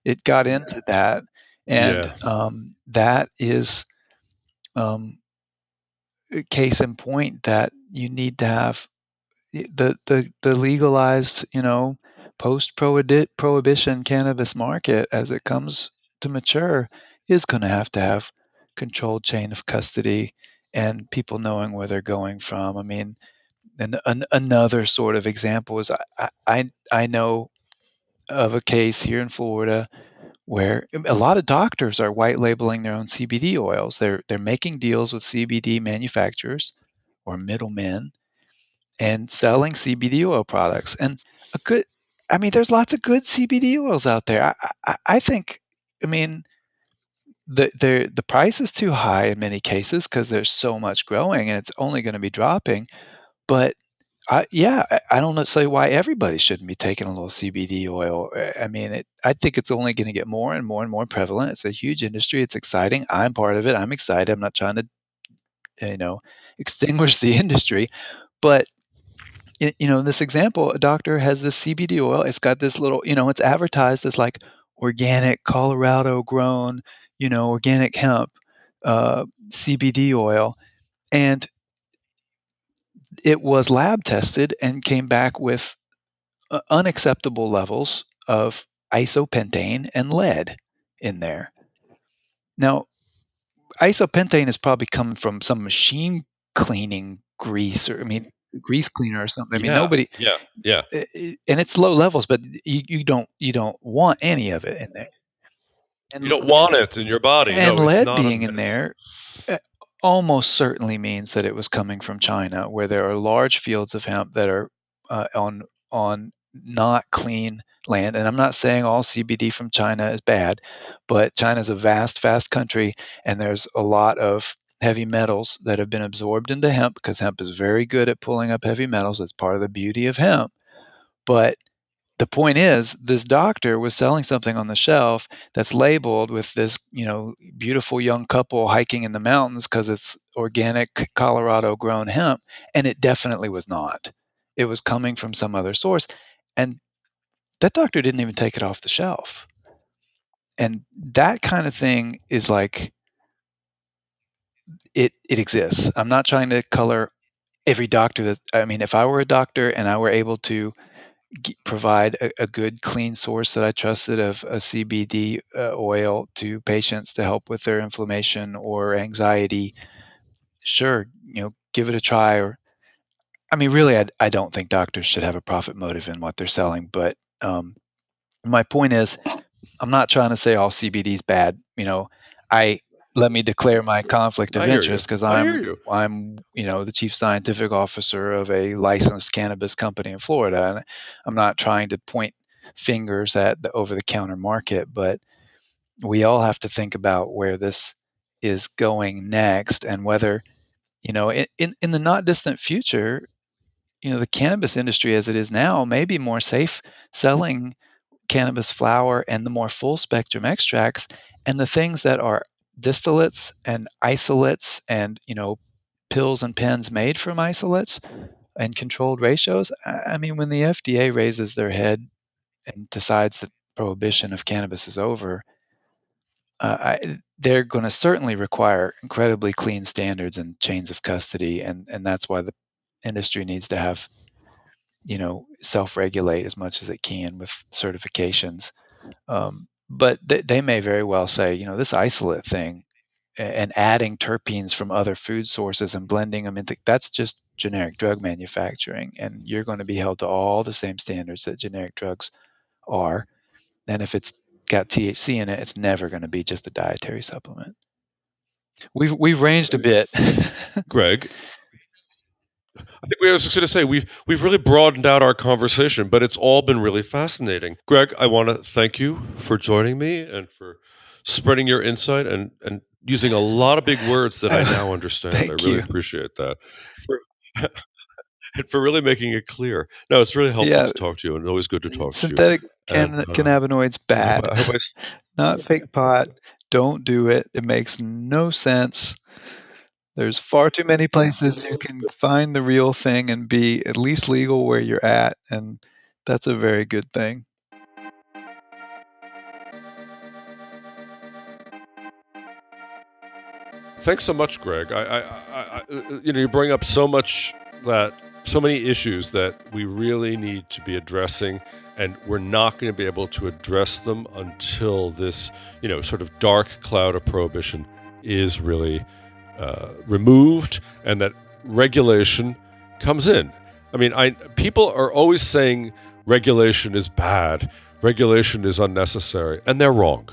It got into that, and Yeah. that is a case in point that you need to have the legalized, post prohibition cannabis market as it comes to mature is going to have controlled chain of custody and people knowing where they're going from. I mean, and another sort of example is I know of a case here in Florida where a lot of doctors are white labeling their own CBD oils. They're making deals with CBD manufacturers or middlemen and selling CBD oil products. And a good, I mean, there's lots of good CBD oils out there. I think, I mean, the price is too high in many cases because there's so much growing and it's only going to be dropping. But I don't know say why everybody shouldn't be taking a little CBD oil. I mean, I think it's only going to get more and more and more prevalent. It's a huge industry. It's exciting. I'm part of it. I'm excited. I'm not trying to, you know, extinguish the industry, but in this example, a doctor has this CBD oil. It's got this little, it's advertised as like organic Colorado grown, organic hemp CBD oil, and it was lab tested and came back with unacceptable levels of isopentane and lead in there. Now, isopentane is probably coming from some machine cleaning grease, or grease cleaner or something. I mean, nobody. Yeah. And it's low levels, but you don't want any of it in there. And You don't want it in your body. and No, it's lead not being a in medicine. there almost certainly means that it was coming from China, where there are large fields of hemp that are on not clean land. And I'm not saying all CBD from China is bad, but China is a vast country, and there's a lot of heavy metals that have been absorbed into hemp because hemp is very good at pulling up heavy metals. That's part of the beauty of hemp. But the point is, this doctor was selling something on the shelf that's labeled with this, beautiful young couple hiking in the mountains because it's organic Colorado grown hemp, and it definitely was not. It was coming from some other source, and that doctor didn't even take it off the shelf. And that kind of thing is like it exists. I'm not trying to color every doctor if I were a doctor and I were able to provide a good, clean source that I trusted of a CBD oil to patients to help with their inflammation or anxiety, sure, give it a try. Or, really, I don't think doctors should have a profit motive in what they're selling. But my point is, I'm not trying to say all CBD is bad. Let me declare my conflict of I hear you. interest because I hear you. I'm the chief scientific officer of a licensed cannabis company in Florida, and I'm not trying to point fingers at the over-the-counter market, but we all have to think about where this is going next, and whether in the not distant future, the cannabis industry as it is now may be more safe selling cannabis flower and the more full spectrum extracts, and the things that are distillates and isolates and pills and pens made from isolates and controlled ratios. When the FDA raises their head and decides that prohibition of cannabis is over, they're going to certainly require incredibly clean standards and chains of custody, and that's why the industry needs to have self-regulate as much as it can with certifications. But they may very well say, this isolate thing and adding terpenes from other food sources and blending them into, that's just generic drug manufacturing, and you're going to be held to all the same standards that generic drugs are. And if it's got THC in it, it's never going to be just a dietary supplement. We've ranged a bit. Greg, I think I was just going to say we've really broadened out our conversation, but it's all been really fascinating. Greg, I want to thank you for joining me and for spreading your insight and using a lot of big words that I now understand. I really appreciate that. And for really making it clear. No, it's really helpful to talk to you, and always good to talk to you. Synthetic cannabinoids bad. Not fake pot. Don't do it. It makes no sense. There's far too many places you can find the real thing and be at least legal where you're at, and that's a very good thing. Thanks so much, Greg. You bring up so many issues that we really need to be addressing, and we're not going to be able to address them until this, sort of dark cloud of prohibition is really removed, and that regulation comes in. People are always saying regulation is bad, regulation is unnecessary, and they're wrong.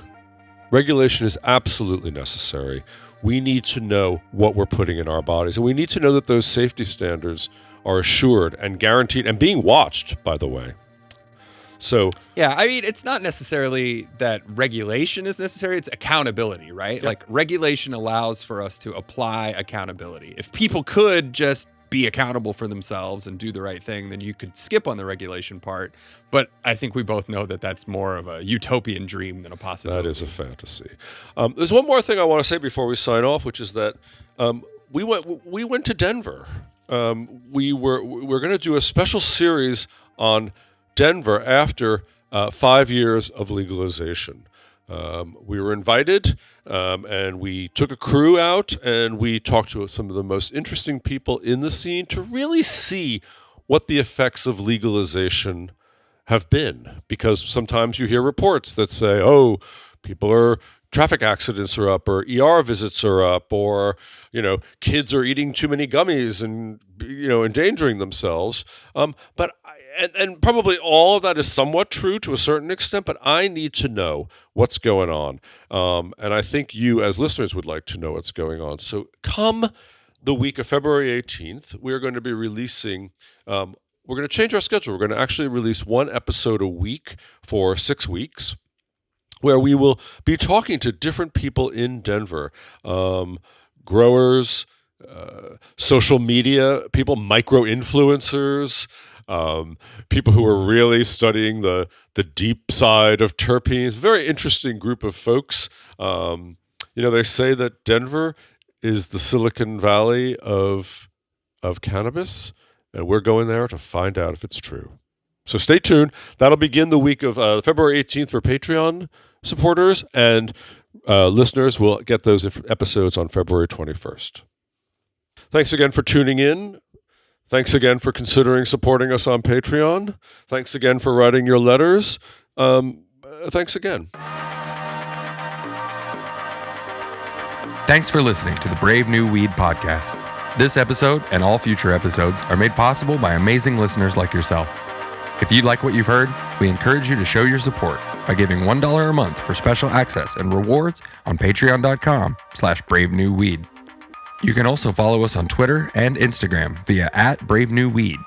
Regulation is absolutely necessary. We need to know what we're putting in our bodies, and we need to know that those safety standards are assured and guaranteed and being watched, by the way. So yeah, it's not necessarily that regulation is necessary. It's accountability, right? Yeah. Like regulation allows for us to apply accountability. If people could just be accountable for themselves and do the right thing, then you could skip on the regulation part. But I think we both know that that's more of a utopian dream than a possibility. That is a fantasy. There's one more thing I want to say before we sign off, which is that we went to Denver. We're going to do a special series on Denver after 5 years of legalization. We were invited, and we took a crew out, and we talked to some of the most interesting people in the scene to really see what the effects of legalization have been. Because sometimes you hear reports that say, oh, traffic accidents are up, or ER visits are up, or, kids are eating too many gummies and, endangering themselves. But probably all of that is somewhat true to a certain extent, but I need to know what's going on. And I think you as listeners would like to know what's going on. So come the week of February 18th, we're going to be releasing, we're going to change our schedule. We're going to actually release one episode a week for 6 weeks, where we will be talking to different people in Denver, growers, social media people, micro-influencers, people who are really studying the deep side of terpenes. Very interesting group of folks. They say that Denver is the Silicon Valley of cannabis, and we're going there to find out if it's true. So stay tuned. That'll begin the week of February 18th for Patreon supporters, and listeners will get those episodes on February 21st. Thanks again for tuning in. Thanks again for considering supporting us on Patreon. Thanks again for writing your letters. Thanks again. Thanks for listening to the Brave New Weed podcast. This episode and all future episodes are made possible by amazing listeners like yourself. If you like what you've heard, we encourage you to show your support by giving $1 a month for special access and rewards on patreon.com/bravenewweed. You can also follow us on Twitter and Instagram via @BraveNewWeed.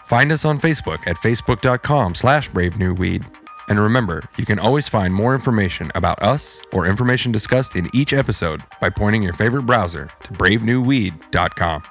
Find us on Facebook at facebook.com/BraveNewWeed. And remember, you can always find more information about us or information discussed in each episode by pointing your favorite browser to bravenewweed.com.